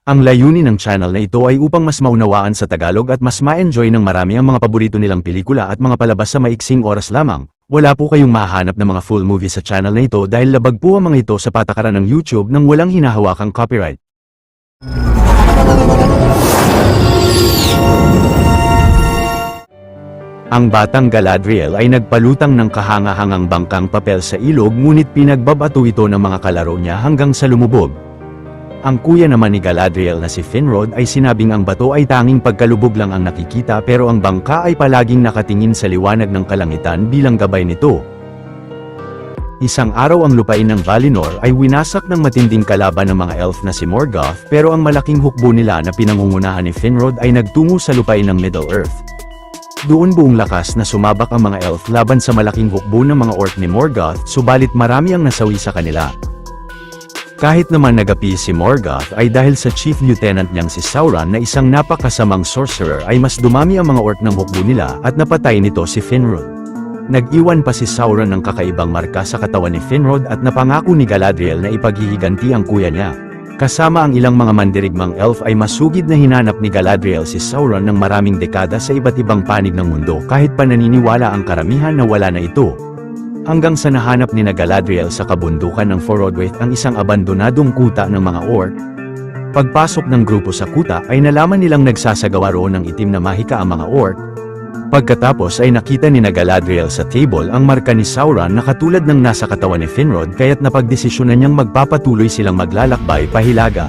Ang layunin ng channel na ito ay upang mas maunawaan sa Tagalog at mas ma-enjoy ng marami ang mga paborito nilang pelikula at mga palabas sa maiksing oras lamang. Wala po kayong mahahanap ng mga full movie sa channel na ito dahil labag po ang mga ito sa patakaran ng YouTube nang walang hinahawakang copyright. Ang batang Galadriel ay nagpalutang ng kahanga-hangang bangkang papel sa ilog ngunit pinagbabato ito ng mga kalaro niya hanggang sa lumubog. Ang kuya naman ni Galadriel na si Finrod ay sinabing ang bato ay tanging pagkalubog lang ang nakikita pero ang bangka ay palaging nakatingin sa liwanag ng kalangitan bilang gabay nito. Isang araw ang lupain ng Valinor ay winasak ng matinding kalaban ng mga elf na si Morgoth pero ang malaking hukbo nila na pinangungunahan ni Finrod ay nagtungo sa lupain ng Middle-earth. Doon buong lakas na sumabak ang mga elf laban sa malaking hukbo ng mga orc ni Morgoth subalit marami ang nasawi sa kanila. Kahit naman nagapi si Morgoth ay dahil sa chief lieutenant niyang si Sauron na isang napakasamang sorcerer ay mas dumami ang mga orc ng hukbo nila at napatay nito si Finrod. Nag-iwan pa si Sauron ng kakaibang marka sa katawan ni Finrod at napangako ni Galadriel na ipaghihiganti ang kuya niya. Kasama ang ilang mga mandirigmang elf ay masugid na hinanap ni Galadriel si Sauron ng maraming dekada sa iba't ibang panig ng mundo kahit pa naniniwala ang karamihan na wala na ito. Hanggang sa nahanap ni Galadriel sa kabundukan ng Forodwaith ang isang abandonadong kuta ng mga orc. Pagpasok ng grupo sa kuta ay nalaman nilang nagsasagawa roon ng itim na mahika ang mga orc. Pagkatapos ay nakita ni Galadriel sa table ang marka ni Sauron na katulad ng nasa katawan ni Finrod kaya't napagdesisyonan niyang magpapatuloy silang maglalakbay pahilaga.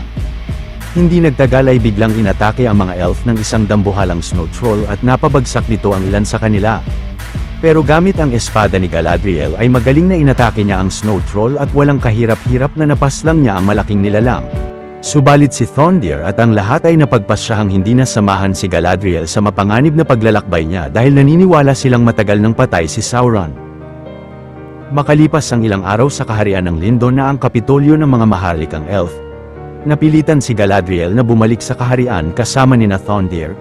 Hindi nagtagal ay biglang inatake ang mga elf ng isang dambuhalang snow troll at napabagsak nito ang ilan sa kanila. Pero gamit ang espada ni Galadriel ay magaling na inatake niya ang snow troll at walang kahirap-hirap na napaslang niya ang malaking nilalang. Subalit si Thondir at ang lahat ay napagpasyahang hindi na samahan si Galadriel sa mapanganib na paglalakbay niya dahil naniniwala silang matagal nang patay si Sauron. Makalipas ang ilang araw sa kaharian ng Lindon na ang kapitolyo ng mga maharlikang elf, napilitan si Galadriel na bumalik sa kaharian kasama ni Thondir.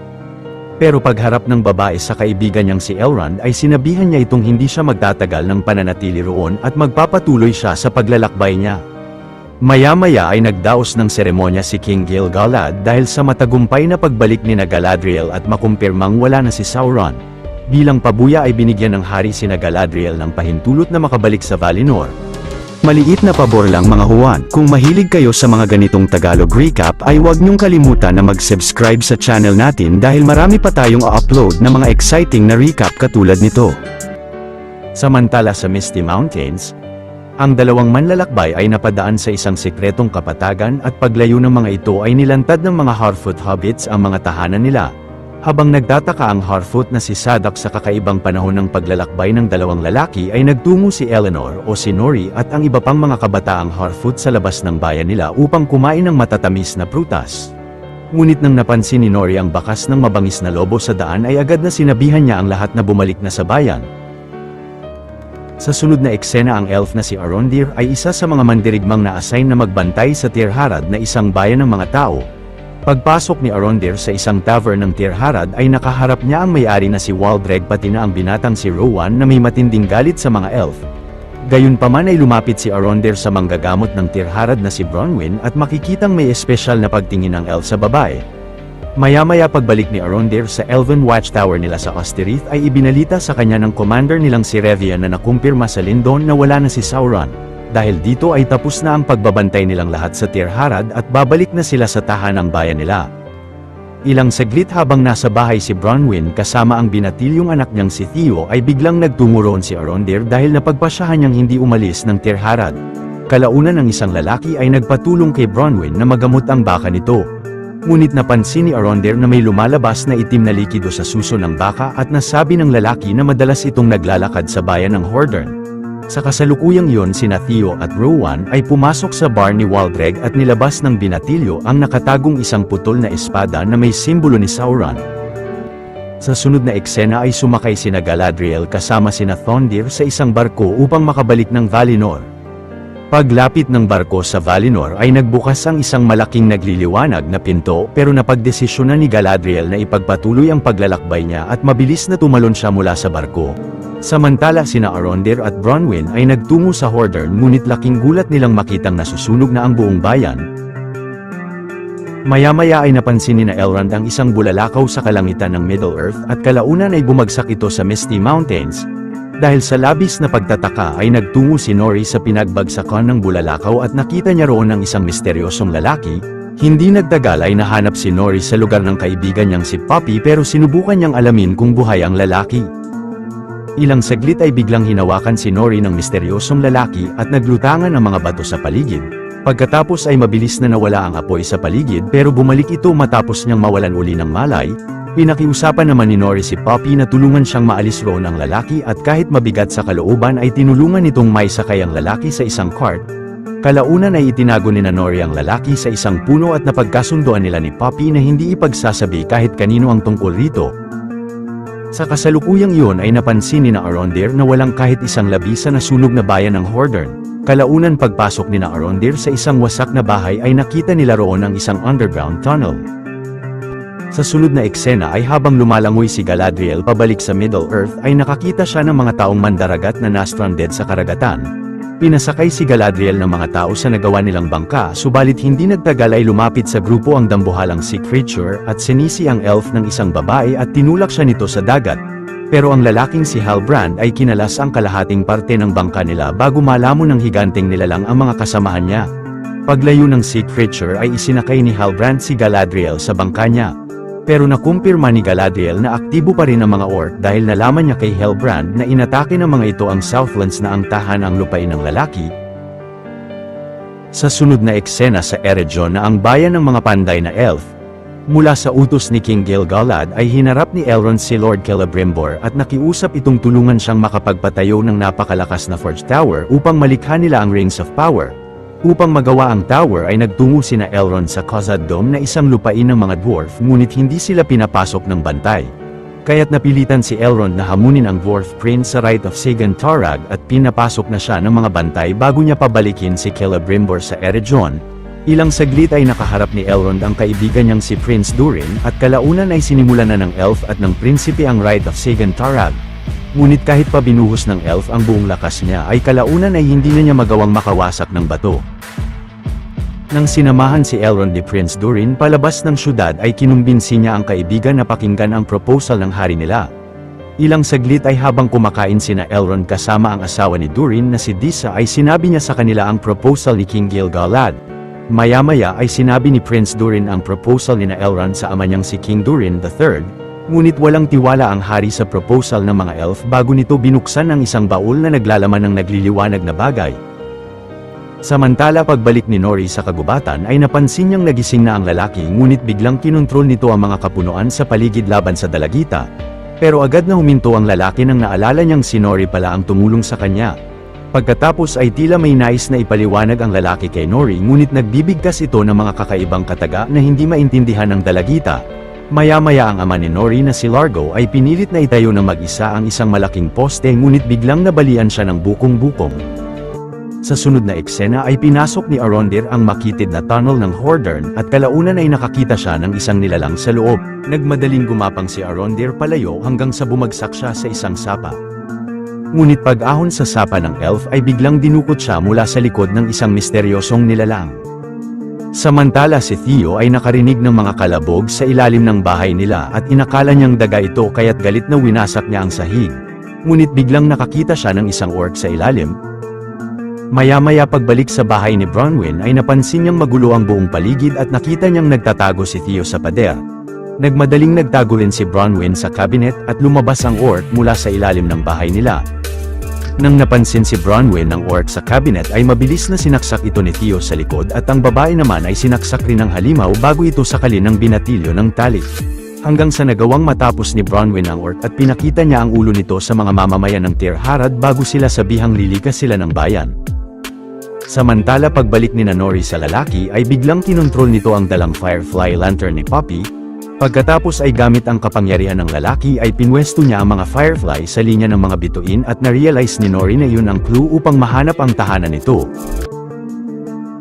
Pero pagharap ng babae sa kaibigan niyang si Elrond ay sinabihan niya itong hindi siya magtatagal ng pananatili roon at magpapatuloy siya sa paglalakbay niya. Maya-maya ay nagdaos ng seremonya si King Gil-galad dahil sa matagumpay na pagbalik ni Galadriel at makumpirmang wala na si Sauron. Bilang pabuya ay binigyan ng hari si Galadriel ng pahintulot na makabalik sa Valinor. Maliit na pabor lang mga Juan, kung mahilig kayo sa mga ganitong Tagalog recap ay huwag niyong kalimutan na mag-subscribe sa channel natin dahil marami pa tayong upload na mga exciting na recap katulad nito. Samantala sa Misty Mountains, ang dalawang manlalakbay ay napadaan sa isang sikretong kapatagan at paglayo ng mga ito ay nilantad ng mga Harfoot hobbits ang mga tahanan nila. Habang nagtataka ang Harfoot na si Sadak sa kakaibang panahon ng paglalakbay ng dalawang lalaki ay nagtungo si Eleanor o si Nori at ang iba pang mga kabataang Harfoot sa labas ng bayan nila upang kumain ng matatamis na prutas. Ngunit nang napansin ni Nori ang bakas ng mabangis na lobo sa daan ay agad na sinabihan niya ang lahat na bumalik na sa bayan. Sa sunod na eksena ang elf na si Arondir ay isa sa mga mandirigmang na-assign na magbantay sa Tirharad na isang bayan ng mga tao. Pagpasok ni Arondir sa isang tavern ng Tirharad ay nakaharap niya ang may-ari na si Waldreg pati na ang binatang si Rowan na may matinding galit sa mga elf. Gayunpaman ay lumapit si Arondir sa manggagamot ng Tirharad na si Bronwyn at makikitang may espesyal na pagtingin ng elf sa babae. Maya-maya pagbalik ni Arondir sa Elven Watchtower nila sa Ostirith ay ibinalita sa kanya ng commander nilang si Revian na nakumpirma sa Lindon na wala na si Sauron. Dahil dito ay tapos na ang pagbabantay nilang lahat sa Tirharad at babalik na sila sa tahanang bayan nila. Ilang saglit habang nasa bahay si Bronwyn kasama ang binatilyong anak niyang si Theo ay biglang nagtungo roon si Arondir dahil napagpasyahan niyang hindi umalis ng Tirharad. Kalaunan ng isang lalaki ay nagpatulong kay Bronwyn na magamot ang baka nito. Ngunit napansin ni Arondir na may lumalabas na itim na likido sa suso ng baka at nasabi ng lalaki na madalas itong naglalakad sa bayan ng Hordern. Sa kasalukuyang yon sina Theo at Rowan ay pumasok sa bar ni Waldreg at nilabas ng binatilyo ang nakatagong isang putol na espada na may simbolo ni Sauron. Sa sunod na eksena ay sumakay sina Galadriel kasama sina Thondir sa isang barko upang makabalik ng Valinor. Paglapit ng barko sa Valinor ay nagbukas ang isang malaking nagliliwanag na pinto pero napagdesisyonan ni Galadriel na ipagpatuloy ang paglalakbay niya at mabilis na tumalon siya mula sa barko. Samantala sina Arondir at Bronwyn ay nagtungo sa Hordern ngunit laking gulat nilang makitang nasusunog na ang buong bayan. Maya-maya ay napansin ni na Elrond ang isang bulalakaw sa kalangitan ng Middle-earth at kalaunan ay bumagsak ito sa Misty Mountains. Dahil sa labis na pagtataka ay nagtungo si Nori sa pinagbagsakan ng bulalakaw at nakita niya roon ang isang misteryosong lalaki. Hindi nagtagal ay nahanap si Nori sa lugar ng kaibigan niyang si Poppy pero sinubukan niyang alamin kung buhay ang lalaki. Ilang saglit ay biglang hinawakan si Nori ng misteryosong lalaki at naglutangan ang mga bato sa paligid. Pagkatapos ay mabilis na nawala ang apoy sa paligid pero bumalik ito matapos niyang mawalan uli ng malay. Pinakiusapan naman ni Nori si Poppy na tulungan siyang maalis roon ang lalaki at kahit mabigat sa kalooban ay tinulungan nitong maisakay ang lalaki sa isang cart. Kalaunan ay itinago ni Nori ang lalaki sa isang puno at napagkasunduan nila ni Poppy na hindi ipagsasabi kahit kanino ang tungkol rito. Sa kasalukuyang iyon ay napansin ni Arondir na walang kahit isang labi sa nasunog na bayan ng Hordern. Kalaunan pagpasok ni Arondir sa isang wasak na bahay ay nakita nila roon ang isang underground tunnel. Sa sunod na eksena ay habang lumalangoy si Galadriel pabalik sa Middle-earth ay nakakita siya ng mga taong mandaragat na na-stranded sa karagatan. Pinasakay si Galadriel ng mga tao sa nagawa nilang bangka subalit hindi nagtagal ay lumapit sa grupo ang dambuhalang sea creature at sinisi ang elf ng isang babae at tinulak siya nito sa dagat. Pero ang lalaking si Halbrand ay kinalas ang kalahating parte ng bangka nila bago malamon ng higanteng nilalang ang mga kasamahan niya. Paglayo ng sea creature ay isinakay ni Halbrand si Galadriel sa bangka niya. Pero nakumpirma ni Galadriel na aktibo pa rin ang mga orc dahil nalaman niya kay Halbrand na inatake ng mga ito ang Southlands na ang tahanang lupain ng lalaki. Sa sunod na eksena sa Eregion na ang bayan ng mga panday na elf, mula sa utos ni King Gil-galad ay hinarap ni Elrond si Lord Celebrimbor at nakiusap itong tulungan siyang makapagpatayo ng napakalakas na Forge Tower upang malikha nila ang Rings of Power. Upang magawa ang tower ay nagtungo sina Elrond sa Khazad-dûm na isang lupain ng mga dwarf ngunit hindi sila pinapasok ng bantay. Kaya't napilitan si Elrond na hamunin ang dwarf prince sa Rite of Sigen-Tarag at pinapasok na siya ng mga bantay bago niya pabalikin si Celebrimbor sa Eregion. Ilang saglit ay nakaharap ni Elrond ang kaibigan niyang si Prince Durin at kalaunan ay sinimulan na ng elf at ng prinsipe ang Rite of Sigen-Tarag. Ngunit kahit pa binuhos ng elf ang buong lakas niya ay kalaunan ay hindi na niya magawang makawasak ng bato. Nang sinamahan si Elrond ni Prince Durin palabas ng syudad ay kinumbinsi niya ang kaibigan na pakinggan ang proposal ng hari nila. Ilang saglit ay habang kumakain sina Elrond kasama ang asawa ni Durin na si Disa ay sinabi niya sa kanila ang proposal ni King Gil-galad. Maya-maya ay sinabi ni Prince Durin ang proposal ni Elrond sa ama niyang si King Durin III. Ngunit walang tiwala ang hari sa proposal ng mga elf bago nito binuksan ang isang baul na naglalaman ng nagliliwanag na bagay. Samantala pagbalik ni Nori sa kagubatan ay napansin niyang nagising na ang lalaki ngunit biglang kinontrol nito ang mga kapunuan sa paligid laban sa dalagita. Pero agad na huminto ang lalaki nang naalala niyang si Nori pala ang tumulong sa kanya. Pagkatapos ay tila may nais na ipaliwanag ang lalaki kay Nori ngunit nagbibigkas ito ng mga kakaibang kataga na hindi maintindihan ng dalagita. Maya-maya ang ama ni Nori na si Largo ay pinilit na itayo ng mag-isa ang isang malaking poste ngunit biglang nabalian siya ng bukong-bukong. Sa sunod na eksena ay pinasok ni Arondir ang makitid na tunnel ng Hordern at kalaunan ay nakakita siya ng isang nilalang sa loob. Nagmadaling gumapang si Arondir palayo hanggang sa bumagsak siya sa isang sapa. Ngunit pag-ahon sa sapa ng elf ay biglang dinukot siya mula sa likod ng isang misteryosong nilalang. Samantala si Theo ay nakarinig ng mga kalabog sa ilalim ng bahay nila at inakala niyang daga ito kaya't galit na winasak niya ang sahig. Ngunit biglang nakakita siya ng isang orc sa ilalim. Maya-maya pagbalik sa bahay ni Bronwyn ay napansin niyang magulo ang buong paligid at nakita niyang nagtatago si Theo sa pader. Nagmadaling nagtago rin si Bronwyn sa cabinet at lumabas ang orc mula sa ilalim ng bahay nila. Nang napansin si Bronwyn ng orc sa cabinet ay mabilis na sinaksak ito ni Theo sa likod at ang babae naman ay sinaksak rin ng halimaw bago ito sakalin ng binatilyo ng tali. Hanggang sa nagawang matapos ni Bronwyn ang orc at pinakita niya ang ulo nito sa mga mamamayan ng Tir Harad bago sila sabihang lilikas sila ng bayan. Samantala pagbalik ni Nori sa lalaki ay biglang kinontrol nito ang dalang firefly lantern ni Poppy. Pagkatapos ay gamit ang kapangyarihan ng lalaki ay pinwesto niya ang mga firefly sa linya ng mga bituin at na-realize ni Nori na yun ang clue upang mahanap ang tahanan nito.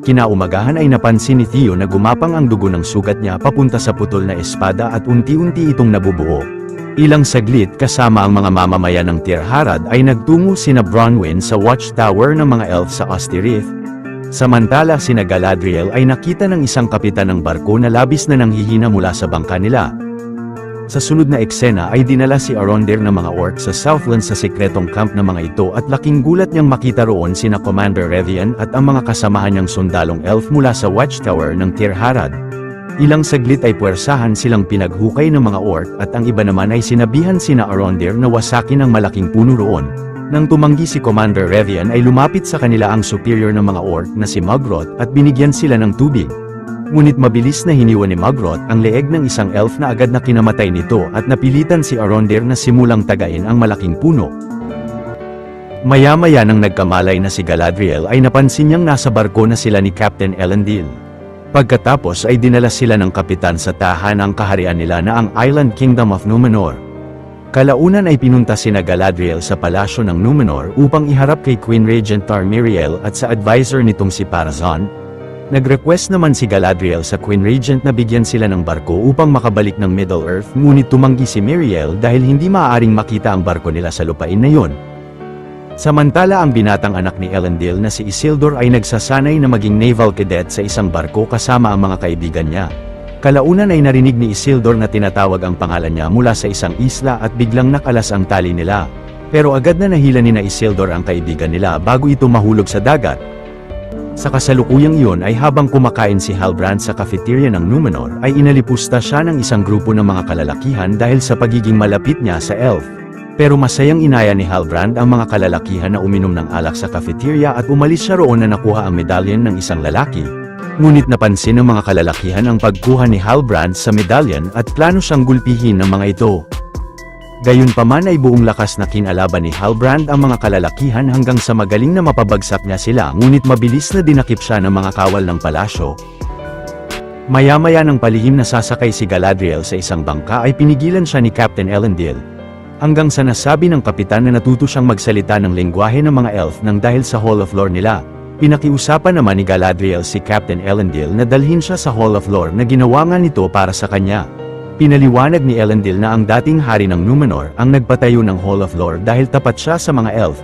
Kinaumagahan ay napansin ni Theo na gumapang ang dugo ng sugat niya papunta sa putol na espada at unti-unti itong nabubuo. Ilang saglit kasama ang mga mamamayan ng Tir Harad ay nagtungo sina Bronwyn sa watchtower ng mga elf sa Ostirith. Samantala sina Galadriel ay nakita ng isang kapitan ng barko na labis na nanghihina mula sa bangka nila. Sa sunod na eksena ay dinala si Arondir ng mga orc sa Southlands sa sekretong camp ng mga ito at laking gulat niyang makita roon sina Commander Revian at ang mga kasamahan niyang sundalong elf mula sa watchtower ng Tir Harad. Ilang saglit ay puwersahan silang pinaghukay ng mga orc at ang iba naman ay sinabihan sina Arondir na wasakin ang malaking puno roon. Nang tumanggi si Commander Revian ay lumapit sa kanila ang superior ng mga orc na si Mugroth at binigyan sila ng tubig. Ngunit mabilis na hiniwan ni Mugroth ang leeg ng isang elf na agad na kinamatay nito at napilitan si Arondir na simulang tagain ang malaking puno. Maya-maya nang nagkamalay na si Galadriel ay napansin niyang nasa barko na sila ni Captain Elendil. Pagkatapos ay dinala sila ng kapitan sa tahanang kaharian nila na ang Island Kingdom of Numenor. Kalaunan ay pinunta sina Galadriel sa palasyo ng Numenor upang iharap kay Queen Regent Tarmiriel at sa advisor nitong si Parazon. Nag-request naman si Galadriel sa Queen Regent na bigyan sila ng barko upang makabalik ng Middle-earth, ngunit tumanggi si Miriel dahil hindi maaaring makita ang barko nila sa lupain na yon. Samantala ang binatang anak ni Elendil na si Isildur ay nagsasanay na maging naval cadet sa isang barko kasama ang mga kaibigan niya. Kalaunan ay narinig ni Isildur na tinatawag ang pangalan niya mula sa isang isla at biglang nakalas ang tali nila. Pero agad na nahila ni Isildur ang kaibigan nila bago ito mahulog sa dagat. Sa kasalukuyang iyon ay habang kumakain si Halbrand sa cafeteria ng Numenor ay inalipusta siya ng isang grupo ng mga kalalakihan dahil sa pagiging malapit niya sa elf. Pero masayang inaya ni Halbrand ang mga kalalakihan na uminom ng alak sa cafeteria at umalis siya roon na nakuha ang medalyon ng isang lalaki. Ngunit napansin ng mga kalalakihan ang pagkuha ni Halbrand sa medalyon at plano siyang gulpihin ng mga ito. Gayunpaman ay buong lakas na kinalaban ni Halbrand ang mga kalalakihan hanggang sa magaling na mapabagsak niya sila, ngunit mabilis na dinakip siya ng mga kawal ng palasyo. Maya-maya ng palihim na sasakay si Galadriel sa isang bangka ay pinigilan siya ni Captain Elendil. Hanggang sa nasabi ng kapitan na natuto siyang magsalita ng lengguwahe ng mga elf nang dahil sa Hall of Lore nila. Pinakiusapan naman ni Galadriel si Captain Elendil na dalhin siya sa Hall of Lore na ginawa nga nito para sa kanya. Pinaliwanag ni Elendil na ang dating hari ng Numenor ang nagpatayo ng Hall of Lore dahil tapat siya sa mga elf.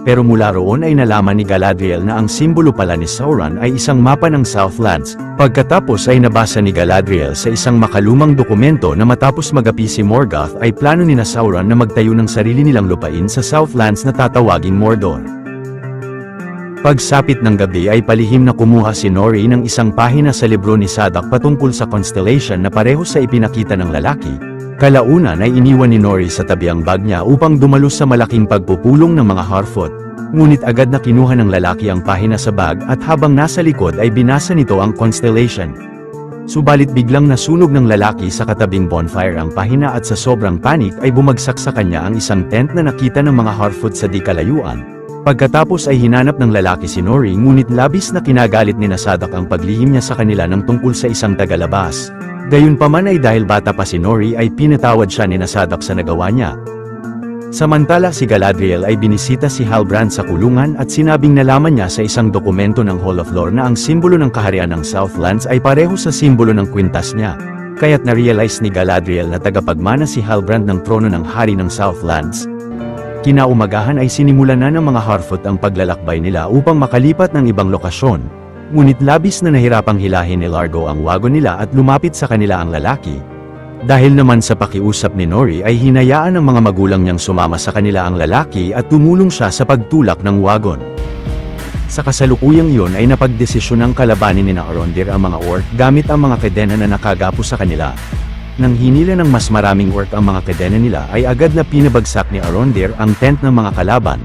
Pero mula roon ay nalaman ni Galadriel na ang simbolo pala ni Sauron ay isang mapa ng Southlands. Pagkatapos ay nabasa ni Galadriel sa isang makalumang dokumento na matapos magapi si Morgoth ay plano ni Sauron na magtayo ng sarili nilang lupain sa Southlands na tatawaging Mordor. Pagsapit ng gabi ay palihim na kumuha si Nori ng isang pahina sa libro ni Sadak patungkol sa constellation na pareho sa ipinakita ng lalaki. Kalaunan ay iniwan ni Nori sa tabi ang bag niya upang dumalo sa malaking pagpupulong ng mga Harfoot. Ngunit agad na kinuha ng lalaki ang pahina sa bag at habang nasa likod ay binasa nito ang constellation. Subalit biglang nasunog ng lalaki sa katabing bonfire ang pahina at sa sobrang panik ay bumagsak sa kanya ang isang tent na nakita ng mga Harfoot sa di kalayuan. Pagkatapos ay hinanap ng lalaki si Nori, ngunit labis na kinagalit ni Sadak ang paglihim niya sa kanila ng tungkol sa isang tagalabas. Gayunpaman ay dahil bata pa si Nori ay pinatawad siya ni Sadak sa nagawa niya. Samantala si Galadriel ay binisita si Halbrand sa kulungan at sinabing nalaman niya sa isang dokumento ng Hall of Lore na ang simbolo ng kaharian ng Southlands ay pareho sa simbolo ng kwintas niya. Kaya't na-realize ni Galadriel na tagapagmana si Halbrand ng trono ng hari ng Southlands. Kinaumagahan ay sinimulan na ng mga Harfoot ang paglalakbay nila upang makalipat ng ibang lokasyon. Ngunit labis na nahirapang hilahin ni Largo ang wagon nila at lumapit sa kanila ang lalaki. Dahil naman sa pakiusap ni Nori ay hinayaan ng mga magulang niyang sumama sa kanila ang lalaki at tumulong siya sa pagtulak ng wagon. Sa kasalukuyang iyon ay napagdesisyon ng kalabanin ni Arondir ang mga orc gamit ang mga kadena na nakagapo sa kanila. Nang hinila ng mas maraming orc ang mga kadena nila ay agad na pinabagsak ni Arondir ang tent ng mga kalaban.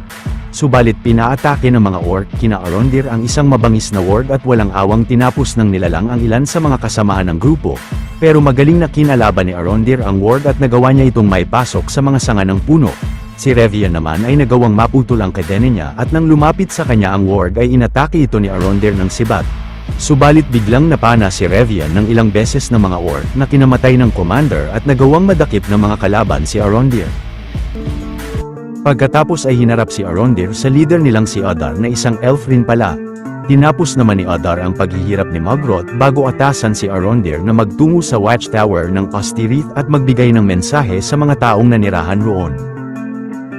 Subalit pinaatake ng mga orc kina Arondir ang isang mabangis na ward at walang awang tinapos ng nilalang ang ilan sa mga kasamahan ng grupo. Pero magaling na kinalaban ni Arondir ang ward at nagawa niya itong maipasok sa mga sanga ng puno. Si Revian naman ay nagawang maputol ang kadena niya at nang lumapit sa kanya ang ward ay inatake ito ni Arondir ng sibat. Subalit biglang napana si Revian ng ilang beses ng mga orc na kinamatay ng commander at nagawang madakip ng mga kalaban si Arondir. Pagkatapos ay hinarap si Arondir sa leader nilang si Adar na isang elf rin pala. Tinapos naman ni Adar ang paghihirap ni Mugroth bago atasan si Arondir na magtungo sa watchtower ng Ostirith at magbigay ng mensahe sa mga taong nanirahan roon.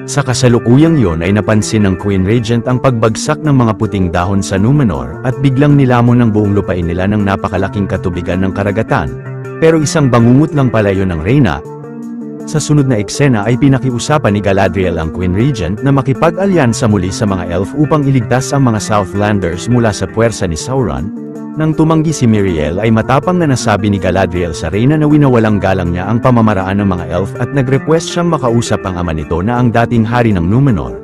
Sa kasalukuyang yon ay napansin ng Queen Regent ang pagbagsak ng mga puting dahon sa Numenor at biglang nilamon ng buong lupain nila ng napakalaking katubigan ng karagatan. Pero isang bangungot lang pala yun ng Reyna. Sa sunod na eksena ay pinakiusapan ni Galadriel ang Queen Regent na makipag-alyansa muli sa mga elf upang iligtas ang mga Southlanders mula sa puwersa ni Sauron. Nang tumanggi si Miriel ay matapang na nasabi ni Galadriel sa Reyna na winawalang galang niya ang pamamaraan ng mga elf at nag-request siyang makausap ang ama nito na ang dating hari ng Numenor.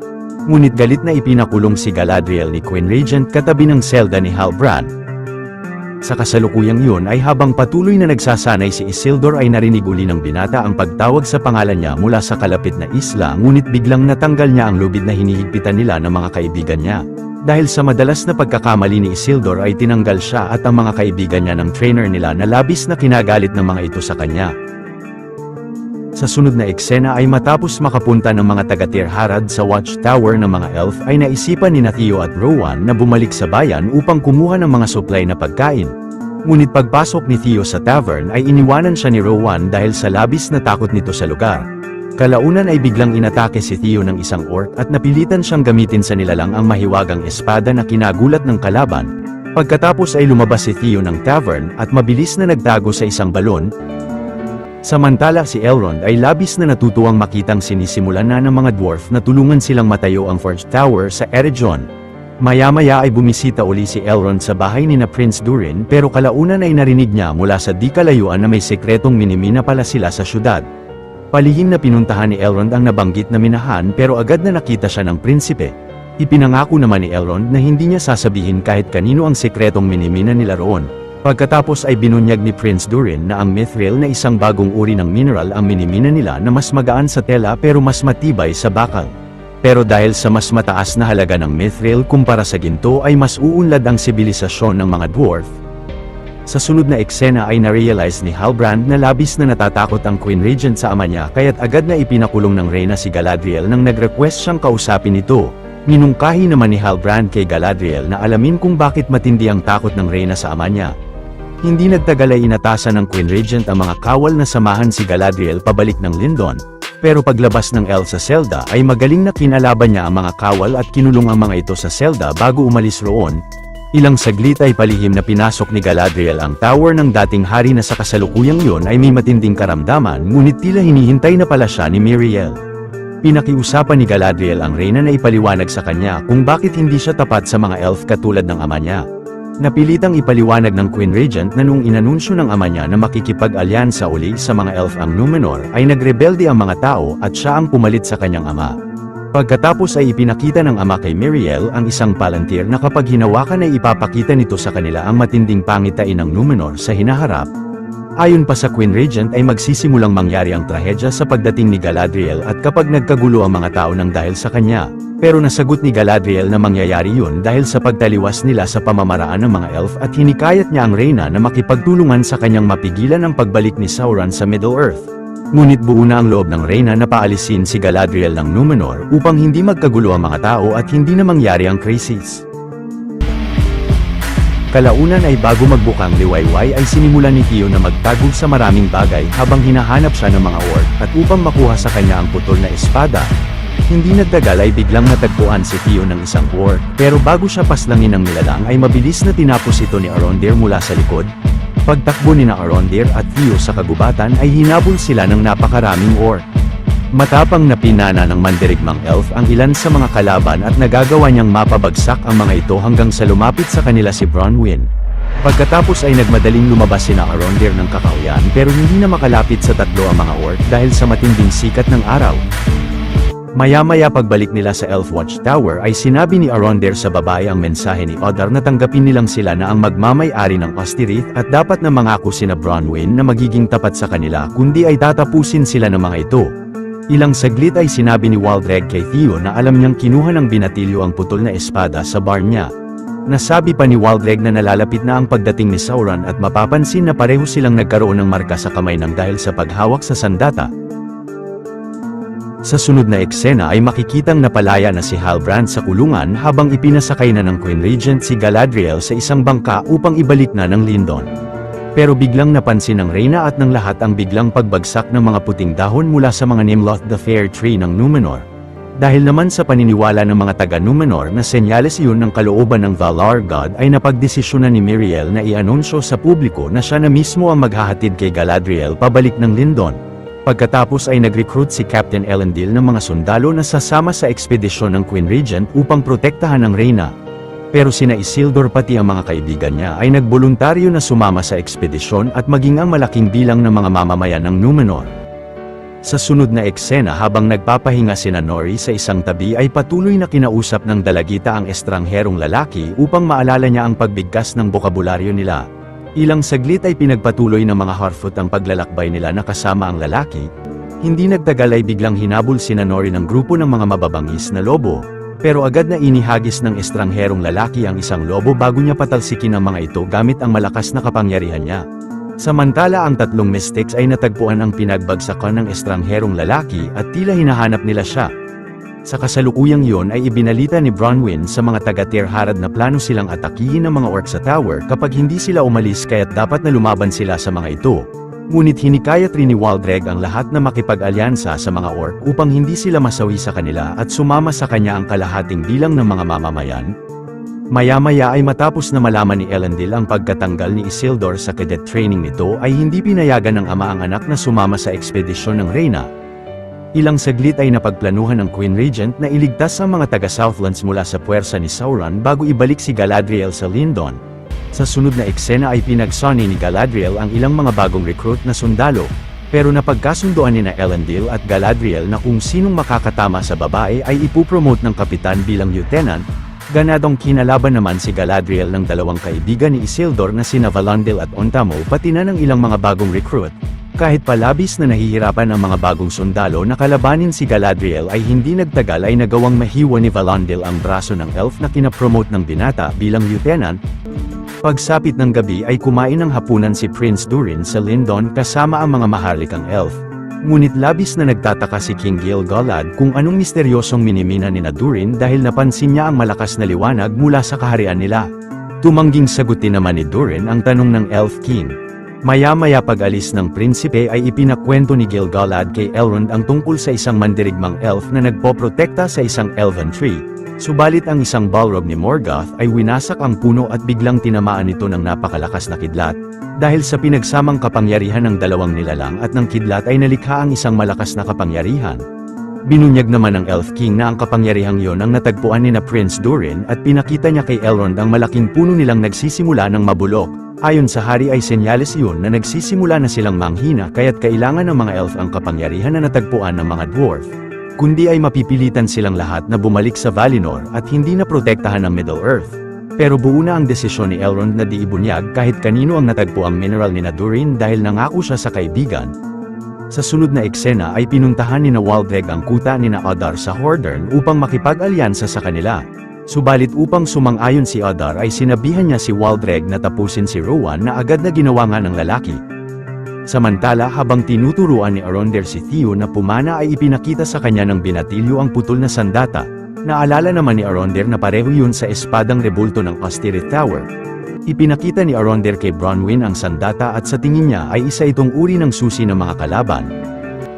Ngunit galit na ipinakulong si Galadriel ni Queen Regent katabi ng selda ni Halbrand. Sa kasalukuyang yun ay habang patuloy na nagsasanay si Isildur ay narinig uli ng binata ang pagtawag sa pangalan niya mula sa kalapit na isla, ngunit biglang natanggal niya ang lubid na hinihigpitan nila ng mga kaibigan niya. Dahil sa madalas na pagkakamali ni Isildur ay tinanggal siya at ang mga kaibigan niya ng trainer nila na labis na kinagalit ng mga ito sa kanya. Sa sunod na eksena ay matapos makapunta ng mga taga-Tir Harad sa watchtower ng mga elf ay naisipan ni Theo at Rowan na bumalik sa bayan upang kumuha ng mga supply na pagkain. Ngunit pagpasok ni Theo sa tavern ay iniwanan siya ni Rowan dahil sa labis na takot nito sa lugar. Kalaunan ay biglang inatake si Theo ng isang orc at napilitan siyang gamitin sa nilalang ang mahiwagang espada na kinagulat ng kalaban. Pagkatapos ay lumabas si Theo ng tavern at mabilis na nagtago sa isang balon. Samantala si Elrond ay labis na natutuwang makitang sinisimulan na ng mga dwarf na tulungan silang matayo ang Forge Tower sa Eregion. Maya-maya ay bumisita uli si Elrond sa bahay ni na Prince Durin pero kalaunan ay narinig niya mula sa di kalayuan na may sekretong minimina pala sila sa syudad. Palihim na pinuntahan ni Elrond ang nabanggit na minahan pero agad na nakita siya ng prinsipe. Ipinangako naman ni Elrond na hindi niya sasabihin kahit kanino ang sekretong minimina nila roon. Pagkatapos ay binunyag ni Prince Durin na ang mithril na isang bagong uri ng mineral ang minimina nila na mas magaan sa tela pero mas matibay sa bakal. Pero dahil sa mas mataas na halaga ng mithril kumpara sa ginto ay mas uunlad ang sibilisasyon ng mga dwarf. Sa sunod na eksena ay narealize ni Halbrand na labis na natatakot ang Queen Regent sa ama niya kaya't agad na ipinakulong ng Reyna si Galadriel nang nag-request siyang kausapin ito. Minungkahi naman ni Halbrand kay Galadriel na alamin kung bakit matindi ang takot ng Reyna sa ama niya. Hindi nagtagal ay inatasan ng Queen Regent ang mga kawal na samahan si Galadriel pabalik ng Lindon, pero paglabas ng elf sa selda ay magaling na kinalaban niya ang mga kawal at kinulong ang mga ito sa selda bago umalis roon. Ilang saglit ay palihim na pinasok ni Galadriel ang tower ng dating hari na sa kasalukuyang yon ay may matinding karamdaman ngunit tila hinihintay na pala siya ni Miriel. Pinakiusapan ni Galadriel ang Reyna na ipaliwanag sa kanya kung bakit hindi siya tapat sa mga elf katulad ng ama niya. Napilitang ipaliwanag ng Queen Regent na nung inanunsyo ng ama niya na makikipag-alyansa uli sa mga elf ang Numenor ay nagrebelde ang mga tao at siya ang pumalit sa kanyang ama. Pagkatapos ay ipinakita ng ama kay Miriel ang isang palantir na kapag hinawakan ay ipapakita nito sa kanila ang matinding pangitain ng Numenor sa hinaharap. Ayon pa sa Queen Regent ay magsisimulang mangyari ang trahedya sa pagdating ni Galadriel at kapag nagkagulo ang mga tao nang dahil sa kanya. Pero nasagot ni Galadriel na mangyayari yun dahil sa pagtaliwas nila sa pamamaraan ng mga elf at hinikayat niya ang Reyna na makipagtulungan sa kanyang mapigilan ang pagbalik ni Sauron sa Middle-earth. Ngunit buo na ang loob ng Reyna na paalisin si Galadriel ng Numenor upang hindi magkagulo ang mga tao at hindi na mangyari ang crisis. Kalaunan ay bago magbukang liwayway ay sinimulan ni Theo na magtago sa maraming bagay habang hinahanap siya ng mga orc at upang makuha sa kanya ang putol na espada. Hindi nagtagal ay biglang natagpuan si Theo ng isang orc, pero bago siya paslangin ng nilalang ay mabilis na tinapos ito ni Arondir mula sa likod. Pagtakbo ni Arondir at Theo sa kagubatan ay hinabol sila ng napakaraming orc. Matapang na pinana ng mandirigmang elf ang ilan sa mga kalaban at nagagawa niyang mapabagsak ang mga ito hanggang sa lumapit sa kanila si Bronwyn. Pagkatapos ay nagmadaling lumabas sina Arondir ng kakahuyan pero hindi na makalapit sa tatlo ang mga orc dahil sa matinding sikat ng araw. Maya-maya pagbalik nila sa Elf Watchtower ay sinabi ni Arondir sa babae ang mensahe ni Odar na tanggapin nilang sila na ang magmamay-ari ng Ostirith at dapat na mangako sina Bronwyn na magiging tapat sa kanila kundi ay tatapusin sila ng mga ito. Ilang saglit ay sinabi ni Waldreg kay Theo na alam niyang kinuha ng binatilyo ang putol na espada sa bar niya. Nasabi pa ni Waldreg na nalalapit na ang pagdating ni Sauron at mapapansin na pareho silang nagkaroon ng marka sa kamay ng dahil sa paghawak sa sandata. Sa sunod na eksena ay makikitang napalaya na si Halbrand sa kulungan habang ipinasakay na ng Queen Regent si Galadriel sa isang bangka upang ibalik na ng Lindon. Pero biglang napansin ng Reyna at ng lahat ang biglang pagbagsak ng mga puting dahon mula sa mga Nimloth the Fair Tree ng Numenor. Dahil naman sa paniniwala ng mga taga-Numenor na senyales iyon ng kalooban ng Valar God ay napagdesisyonan ni Míriel na i-anunsyo sa publiko na siya na mismo ang maghahatid kay Galadriel pabalik ng Lindon. Pagkatapos ay nag-recruit si Captain Elendil ng mga sundalo na sasama sa ekspedisyon ng Queen Regent upang protektahan ang reyna. Pero sina Isildur pati ang mga kaibigan niya ay nagboluntaryo na sumama sa ekspedisyon at maging ang malaking bilang ng mga mamamayan ng Numenor. Sa sunod na eksena habang nagpapahinga sina Nori sa isang tabi ay patuloy na kinausap ng dalagita ang estrangherong lalaki upang maalala niya ang pagbigkas ng bokabularyo nila. Ilang saglit ay pinagpatuloy ng mga Harfoot ang paglalakbay nila na kasama ang lalaki. Hindi nagtagal ay biglang hinabol sina Nori ng grupo ng mga mababangis na lobo. Pero agad na inihagis ng estrangherong lalaki ang isang lobo bago niya patalsikin ang mga ito gamit ang malakas na kapangyarihan niya. Samantala ang tatlong mystics ay natagpuan ang pinagbagsakan ng estrangherong lalaki at tila hinahanap nila siya. Sa kasalukuyang iyon ay ibinalita ni Bronwyn sa mga taga-Tir Harad na plano silang atakihin ang mga orc sa tower kapag hindi sila umalis kaya't dapat na lumaban sila sa mga ito. Ngunit hinikayat rin ni Waldreg ang lahat na makipag-alyansa sa mga orc upang hindi sila masawi sa kanila at sumama sa kanya ang kalahating bilang ng mga mamamayan. Maya-maya ay matapos na malaman ni Elendil ang pagkatanggal ni Isildur sa cadet training nito ay hindi pinayagan ng ama ang anak na sumama sa ekspedisyon ng reyna. Ilang saglit ay napagplanuhan ng Queen Regent na iligtas ang mga taga-Southlands mula sa puwersa ni Sauron bago ibalik si Galadriel sa Lindon. Sa sunod na eksena ay pinagsani ni Galadriel ang ilang mga bagong recruit na sundalo, pero napagkasunduan ni na Elendil at Galadriel na kung sinong makakatama sa babae ay ipupromote ng kapitan bilang lieutenant. Ganadong kinalaban naman si Galadriel ng dalawang kaibigan ni Isildur na sina Valandil at Ontamo pati na ng ilang mga bagong recruit. Kahit palabis na nahihirapan ang mga bagong sundalo na kalabanin si Galadriel ay hindi nagtagal ay nagawang mahiwa ni Valandil ang braso ng elf na kinapromote ng binata bilang lieutenant. Pagsapit ng gabi ay kumain ng hapunan si Prince Durin sa Lindon kasama ang mga maharlikang elf. Ngunit labis na nagtataka si King Gil-galad kung anong misteryosong minimina ni Durin dahil napansin niya ang malakas na liwanag mula sa kaharian nila. Tumangging sagutin naman ni Durin ang tanong ng Elf King. Maya-maya pag-alis ng prinsipe ay ipinakwento ni Gil-galad kay Elrond ang tungkol sa isang mandirigmang elf na nagpoprotekta sa isang elven tree. Subalit ang isang Balrog ni Morgoth ay winasak ang puno at biglang tinamaan ito ng napakalakas na kidlat. Dahil sa pinagsamang kapangyarihan ng dalawang nilalang at ng kidlat ay nalikha ang isang malakas na kapangyarihan. Binunyag naman ng Elf King na ang kapangyarihang yon ang natagpuan ni na Prince Durin at pinakita niya kay Elrond ang malaking puno nilang nagsisimula ng mabulok. Ayon sa hari ay senyales iyon na nagsisimula na silang manghina kaya't kailangan ng mga elf ang kapangyarihan na natagpuan ng mga dwarf. Kundi ay mapipilitan silang lahat na bumalik sa Valinor at hindi na protektahan ng Middle-earth. Pero buo na ang desisyon ni Elrond na di ibunyag kahit kanino ang natagpo ang mineral ni Durin dahil nangako siya sa kaibigan. Sa sunod na eksena ay pinuntahan ni Waldreg ang kuta ni Adar sa Hordern upang makipag-alyansa sa kanila. Subalit upang sumang-ayon si Adar ay sinabihan niya si Waldreg na tapusin si Rowan na agad na ginawa nga ng lalaki. Samantala habang tinuturuan ni Arondir si Theo na pumana ay ipinakita sa kanya ng binatilyo ang putol na sandata. Naalala naman ni Arondir na pareho yun sa espadang rebulto ng Ostirith Tower. Ipinakita ni Arondir kay Bronwyn ang sandata at sa tingin niya ay isa itong uri ng susi ng mga kalaban.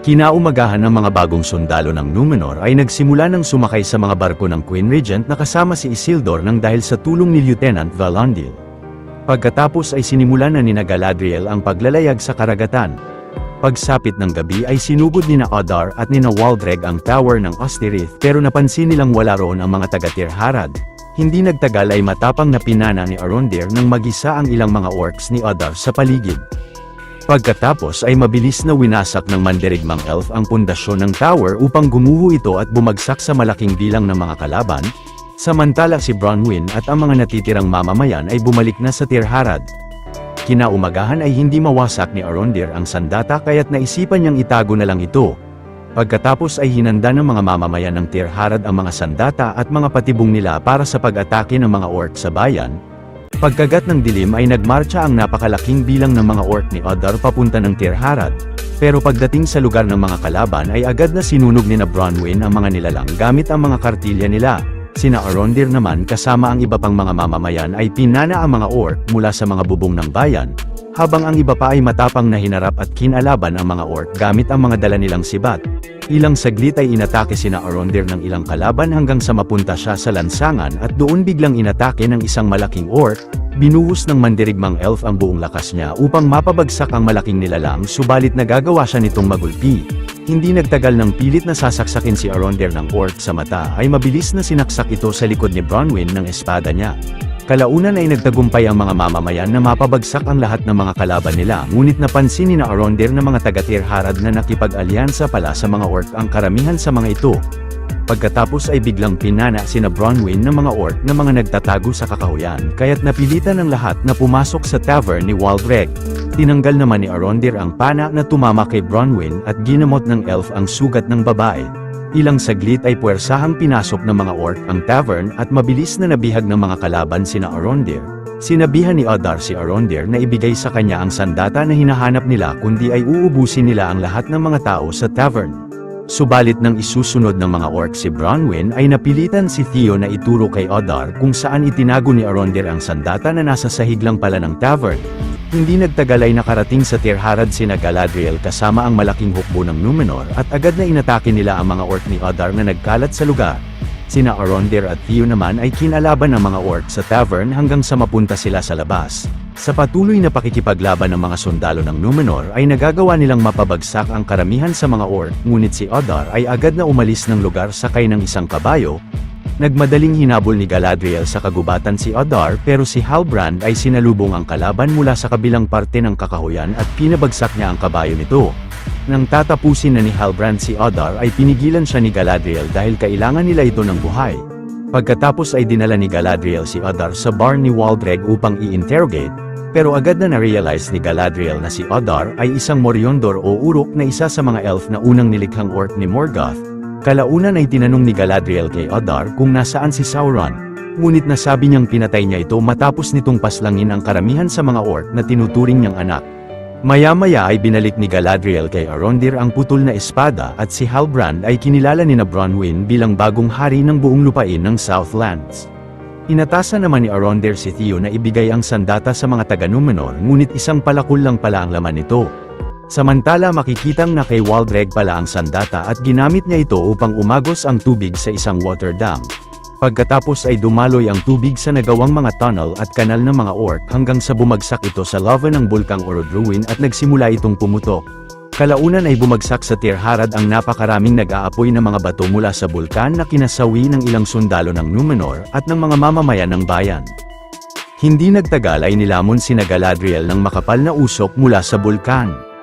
Kinaumagahan ng mga bagong sundalo ng Numenor ay nagsimula ng sumakay sa mga barko ng Queen Regent na kasama si Isildur nang dahil sa tulong ni Lieutenant Valandil. Pagkatapos ay sinimulan na ni Galadriel ang paglalayag sa karagatan. Pagsapit ng gabi ay sinugod ni Adar at ni Waldreg ang tower ng Ostirith pero napansin nilang wala roon ang mga taga-Tir Harad. Hindi nagtagal ay matapang na pinana ni Arondir nang mag-isa ang ilang mga orcs ni Adar sa paligid. Pagkatapos ay mabilis na winasak ng mandirigmang elf ang pundasyon ng tower upang gumuho ito at bumagsak sa malaking bilang ng mga kalaban. Samantala si Bronwyn at ang mga natitirang mamamayan ay bumalik na sa Tir Harad. Kinaumagahan ay hindi mawasak ni Arondir ang sandata kaya't naisipan niyang itago na lang ito. Pagkatapos ay hinanda ng mga mamamayan ng Tir Harad ang mga sandata at mga patibong nila para sa pag-atake ng mga orc sa bayan. Pagkagat ng dilim ay nagmarcha ang napakalaking bilang ng mga orc ni Adar papunta ng Tir Harad. Pero pagdating sa lugar ng mga kalaban ay agad na sinunog ni Bronwyn ang mga nilalang gamit ang mga kartilya nila. Sina Arondir naman kasama ang iba pang mga mamamayan ay pinana ang mga orc mula sa mga bubong ng bayan, habang ang iba pa ay matapang na hinarap at kinalaban ang mga orc gamit ang mga dala nilang sibat. Ilang saglit ay inatake sina Arondir ng ilang kalaban hanggang sa mapunta siya sa lansangan at doon biglang inatake ng isang malaking orc. Binuhos ng mandirigmang elf ang buong lakas niya upang mapabagsak ang malaking nilalang, subalit nagagawa siya nitong magulpi. Hindi nagtagal ng pilit na sasaksakin si Arondir ng orc sa mata ay mabilis na sinaksak ito sa likod ni Bronwyn ng espada niya. Kalaunan ay nagtagumpay ang mga mamamayan na mapabagsak ang lahat ng mga kalaban nila, ngunit napansin ni Arondir na mga taga-Tirharad na nakipag-alyansa pala sa mga orc ang karamihan sa mga ito. Pagkatapos ay biglang pinana sina Bronwyn ng mga orc na mga nagtatago sa kakahuyan, kaya't napilitan ng lahat na pumasok sa tavern ni Waldreg. Tinanggal naman ni Arondir ang pana na tumama kay Bronwyn at ginamot ng elf ang sugat ng babae. Ilang saglit ay puwersahang pinasok ng mga orc ang tavern at mabilis na nabihag ng mga kalaban sina Arondir. Sinabihan ni Adar si Arondir na ibigay sa kanya ang sandata na hinahanap nila kundi ay uubusin nila ang lahat ng mga tao sa tavern. Subalit nang isusunod ng mga orc si Bronwyn ay napilitan si Theo na ituro kay Adar kung saan itinago ni Arondir ang sandata na nasa sahig lang pala ng tavern. Hindi nagtagal ay nakarating sa Tirharad sina Galadriel kasama ang malaking hukbo ng Numenor at agad na inatake nila ang mga orc ni Adar na nagkalat sa lugar. Sina Arondir at Theo naman ay kinalaban ng mga orc sa tavern hanggang sa mapunta sila sa labas. Sa patuloy na pakikipaglaban ng mga sundalo ng Numenor ay nagagawa nilang mapabagsak ang karamihan sa mga orc, ngunit si Adar ay agad na umalis ng lugar sakay ng isang kabayo. Nagmadaling hinabol ni Galadriel sa kagubatan si Adar pero si Halbrand ay sinalubong ang kalaban mula sa kabilang parte ng kakahuyan at pinabagsak niya ang kabayo nito. Nang tatapusin na ni Halbrand si Adar ay pinigilan siya ni Galadriel dahil kailangan nila ito ng buhay. Pagkatapos ay dinala ni Galadriel si Adar sa bar ni Waldreg upang i-interrogate, pero agad na na-realize ni Galadriel na si Adar ay isang Moryondor o Uruk na isa sa mga elf na unang nilikhang orc ni Morgoth. Kalaunan ay tinanong ni Galadriel kay Adar kung nasaan si Sauron, ngunit nasabi niyang pinatay niya ito matapos nitong paslangin ang karamihan sa mga orc na tinuturing niyang anak. Maya-maya ay binalik ni Galadriel kay Arondir ang putol na espada at si Halbrand ay kinilala ni Bronwyn bilang bagong hari ng buong lupain ng Southlands. Inatasan naman ni Arondir si Theo na ibigay ang sandata sa mga taga-Numenor, ngunit isang palakul lang pala ang laman nito. Samantala makikitang na kay Waldreg pala ang sandata at ginamit niya ito upang umagos ang tubig sa isang water dam. Pagkatapos ay dumaloy ang tubig sa nagawang mga tunnel at kanal ng mga orc hanggang sa bumagsak ito sa lava ng bulkang Orodruin at nagsimula itong pumutok. Kalaunan ay bumagsak sa Tirharad ang napakaraming nag-aapoy na mga bato mula sa bulkan na kinasawi ng ilang sundalo ng Numenor at ng mga mamamayan ng bayan. Hindi nagtagal ay nilamon sina Galadriel ng makapal na usok mula sa bulkan.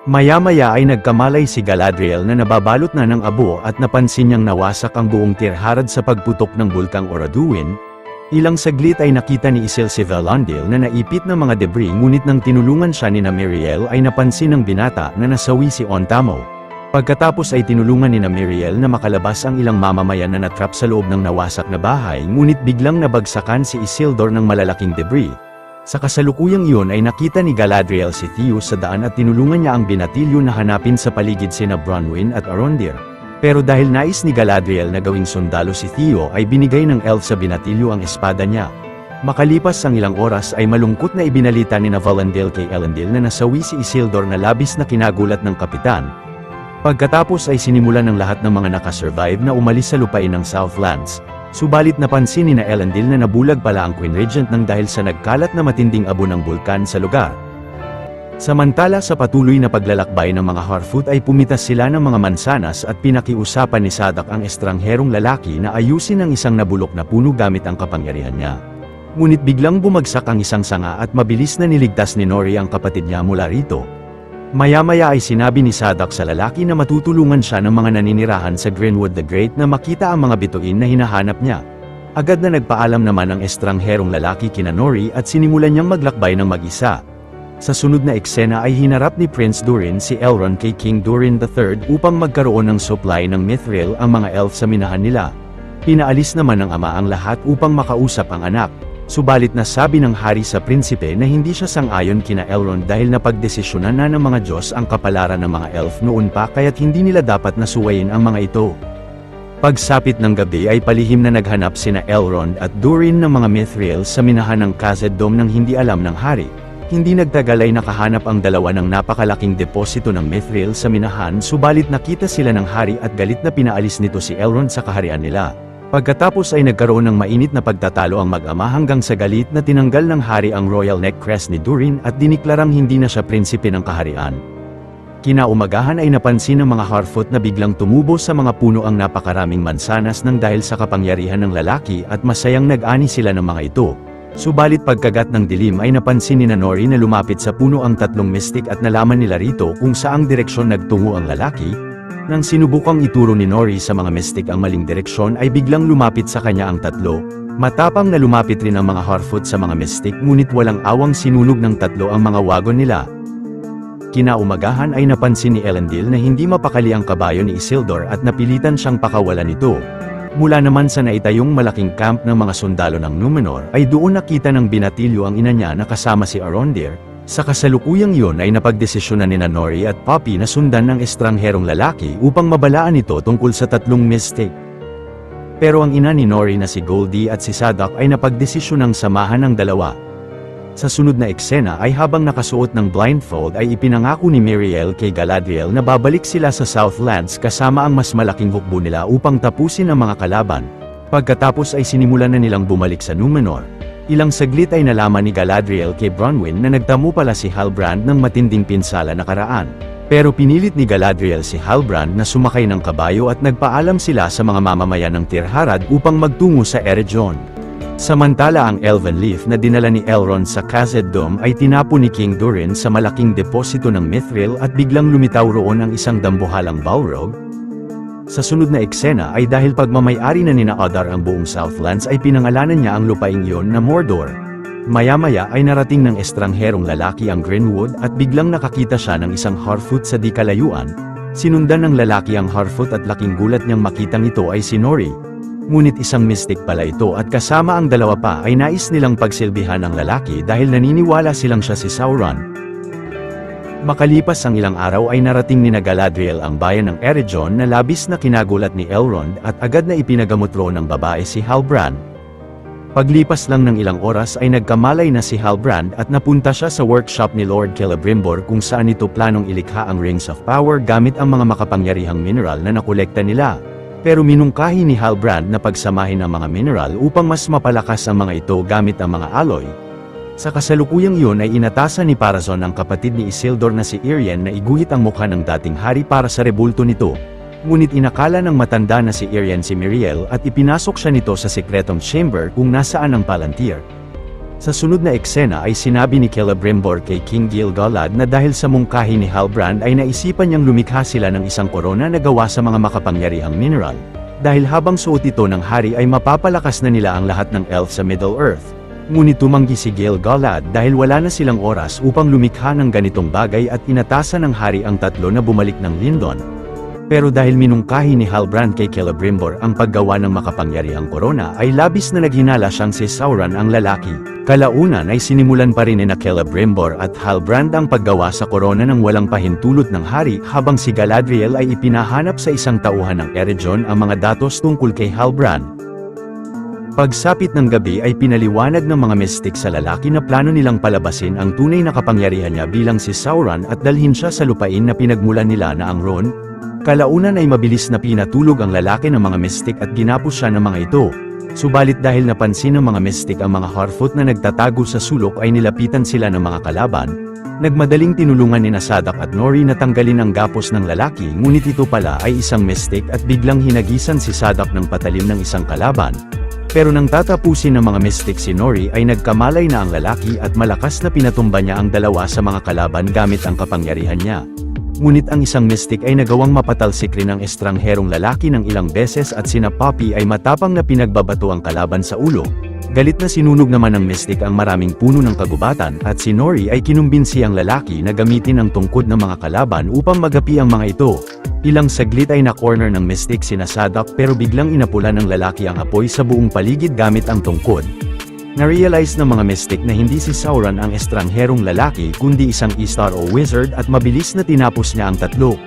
Maya-maya ay nagkamalay si Galadriel na nababalot na ng abo at napansin niyang nawasak ang buong Tirharad sa pagputok ng bulkang Orodruin. Ilang saglit ay nakita ni Isil si Valandil na naipit ng mga debris, ngunit nang tinulungan siya ni Miriel ay napansin ng binata na nasawi si Ontamo. Pagkatapos ay tinulungan ni Miriel na makalabas ang ilang mamamayan na natrap sa loob ng nawasak na bahay, ngunit biglang nabagsakan si Isildur ng malalaking debris. Sa kasalukuyang iyon ay nakita ni Galadriel si Theo sa daan at tinulungan niya ang binatilyo na hanapin sa paligid sina Bronwyn at Arondir. Pero dahil nais ni Galadriel na gawing sundalo si Theo ay binigay ng elf sa binatilyo ang espada niya. Makalipas ang ilang oras ay malungkot na ibinalita ni Valandil kay Elendil na nasawi si Isildur na labis na kinagulat ng kapitan. Pagkatapos ay sinimulan ng lahat ng mga nakasurvive na umalis sa lupain ng Southlands. Subalit napansin ni Elendil na nabulag pala ang Queen Regent nang dahil sa nagkalat na matinding abo ng bulkan sa lugar. Samantala sa patuloy na paglalakbay ng mga Harfoot ay pumitas sila ng mga mansanas at pinakiusapan ni Sadak ang estrangherong lalaki na ayusin ang isang nabulok na puno gamit ang kapangyarihan niya. Ngunit biglang bumagsak ang isang sanga at mabilis na niligtas ni Nori ang kapatid niya mula rito. Maya-maya ay sinabi ni Sadak sa lalaki na matutulungan siya ng mga naninirahan sa Greenwood the Great na makita ang mga bituin na hinahanap niya. Agad na nagpaalam naman ang estrangherong lalaki kina Nori at sinimulan niyang maglakbay ng mag-isa. Sa sunod na eksena ay hinarap ni Prince Durin si Elrond kay King Durin III upang magkaroon ng supply ng mithril ang mga elf sa minahan nila. Pinaalis naman ng ama ang lahat upang makausap ang anak. Subalit nasabi ng hari sa prinsipe na hindi siya sang-ayon kina Elrond dahil napagdesisyonan na ng mga Diyos ang kapalaran ng mga elf noon pa kaya't hindi nila dapat nasuwayin ang mga ito. Pagsapit ng gabi ay palihim na naghanap sina Elrond at Durin ng mga mithril sa minahan ng Khazad Dome nang hindi alam ng hari. Hindi nagtagal ay nakahanap ang dalawa ng napakalaking deposito ng mithril sa minahan, subalit nakita sila ng hari at galit na pinaalis nito si Elrond sa kaharian nila. Pagkatapos ay nagkaroon ng mainit na pagtatalo ang mag-ama hanggang sa galit na tinanggal ng hari ang royal neck crest ni Durin at diniklarang hindi na siya prinsipe ng kaharian. Kinaumagahan ay napansin ng mga Harfoot na biglang tumubo sa mga puno ang napakaraming mansanas nang dahil sa kapangyarihan ng lalaki at masayang nag-ani sila ng mga ito. Subalit pagkagat ng dilim ay napansin ni Nori na lumapit sa puno ang tatlong mystic at nalaman nila rito kung saang direksyon nagtungo ang lalaki. Nang sinubukang ituro ni Nori sa mga mystic ang maling direksyon ay biglang lumapit sa kanya ang tatlo. Matapang na lumapit rin ang mga Harfoot sa mga mystic ngunit walang awang sinunog ng tatlo ang mga wagon nila. Kinaumagahan ay napansin ni Elendil na hindi mapakali ang kabayo ni Isildur at napilitan siyang pakawalan ito. Mula naman sa naitayong malaking camp ng mga sundalo ng Númenor ay doon nakita ng binatilyo ang ina niya na kasama si Arondir. Sa kasalukuyang iyon ay napagdesisyonan ni Nori at Poppy na sundan ng estrangherong lalaki upang mabalaan ito tungkol sa tatlong mystic. Pero ang ina ni Nori na si Goldie at si Sadak ay napagdesisyonang samahan ng dalawa. Sa sunod na eksena ay habang nakasuot ng blindfold ay ipinangako ni Miriel kay Galadriel na babalik sila sa Southlands kasama ang mas malaking hukbo nila upang tapusin ang mga kalaban. Pagkatapos ay sinimulan na nilang bumalik sa Númenor. Ilang saglit ay nalaman ni Galadriel kay Bronwyn na nagtamo pala si Halbrand ng matinding pinsala nakaraan. Pero pinilit ni Galadriel si Halbrand na sumakay ng kabayo at nagpaalam sila sa mga mamamayan ng Tirharad upang magtungo sa Eregion. Samantala ang Elven Leaf na dinala ni Elrond sa Khazad-dûm ay tinapo ni King Durin sa malaking deposito ng mithril at biglang lumitaw roon ang isang dambuhalang Balrog. Sa sunod na eksena ay dahil pagmamay-ari na nina Adar ang buong Southlands ay pinangalanan niya ang lupaing iyon na Mordor. Maya-maya ay narating ng estrangherong lalaki ang Greenwood at biglang nakakita siya ng isang Harfoot sa di kalayuan. Sinundan ng lalaki ang Harfoot at laking gulat niyang makitang ito ay si Nori. Ngunit isang mystic pala ito at kasama ang dalawa pa ay nais nilang pagsilbihan ang lalaki dahil naniniwala silang siya si Sauron. Makalipas ang ilang araw ay narating ni Galadriel ang bayan ng Eregion na labis na kinagulat ni Elrond at agad na ipinagamot roon ng babae si Halbrand. Paglipas lang ng ilang oras ay nagkamalay na si Halbrand at napunta siya sa workshop ni Lord Celebrimbor kung saan ito planong ilikha ang Rings of Power gamit ang mga makapangyarihang mineral na nakolekta nila. Pero minungkahi ni Halbrand na pagsamahin ang mga mineral upang mas mapalakas ang mga ito gamit ang mga alloy. Sa kasalukuyang iyon ay inatasan ni Parazon ang kapatid ni Isildur na si Irien na iguhit ang mukha ng dating hari para sa rebulto nito. Ngunit inakala ng matanda na si Irien si Miriel at ipinasok siya nito sa sekretong chamber kung nasaan ang Palantir. Sa sunod na eksena ay sinabi ni Celebrimbor kay King Gil-galad na dahil sa mungkahi ni Halbrand ay naisipan niyang lumikha sila ng isang korona na gawa sa mga makapangyarihang mineral. Dahil habang suot ito ng hari ay mapapalakas na nila ang lahat ng elf sa Middle-earth. Ngunit tumanggi si Gil-galad dahil wala na silang oras upang lumikha ng ganitong bagay at inatasan ng hari ang tatlo na bumalik ng Lindon. Pero dahil minungkahi ni Halbrand kay Celebrimbor ang paggawa ng makapangyarihang korona ay labis na naghinala siyang si Sauron ang lalaki. Kalaunan ay sinimulan pa rin ni Celebrimbor at Halbrand ang paggawa sa korona ng walang pahintulot ng hari habang si Galadriel ay ipinahanap sa isang tauhan ng Eregion ang mga datos tungkol kay Halbrand. Pagsapit ng gabi ay pinaliwanag ng mga mystic sa lalaki na plano nilang palabasin ang tunay na kapangyarihan niya bilang si Sauron at dalhin siya sa lupain na pinagmulan nila na ang Ron. Kalaunan ay mabilis na pinatulog ang lalaki ng mga mystic at ginapos siya ng mga ito. Subalit dahil napansin ng mga mystic ang mga Harfoot na nagtatago sa sulok ay nilapitan sila ng mga kalaban. Nagmadaling tinulungan ni Sadak at Nori na tanggalin ang gapos ng lalaki ngunit ito pala ay isang mystic at biglang hinagisan si Sadak ng patalim ng isang kalaban. Pero nang tatapusin ng mga mystic si Nori ay nagkamalay na ang lalaki at malakas na pinatumba niya ang dalawa sa mga kalaban gamit ang kapangyarihan niya. Ngunit ang isang mystic ay nagawang mapatalsik rin ang estrangherong lalaki ng ilang beses at sina Poppy ay matapang na pinagbabato ang kalaban sa ulo. Galit na sinunog naman ng mystic ang maraming puno ng kagubatan at si Nori ay kinumbinsi ang lalaki na gamitin ang tungkod ng mga kalaban upang magapi ang mga ito. Ilang saglit ay na-corner ng mystic sina Sadak pero biglang inapula ng lalaki ang apoy sa buong paligid gamit ang tungkod. Na-realize ng mga mystic na hindi si Sauron ang estrangherong lalaki kundi isang Istar o wizard at mabilis na tinapos niya ang tatlo.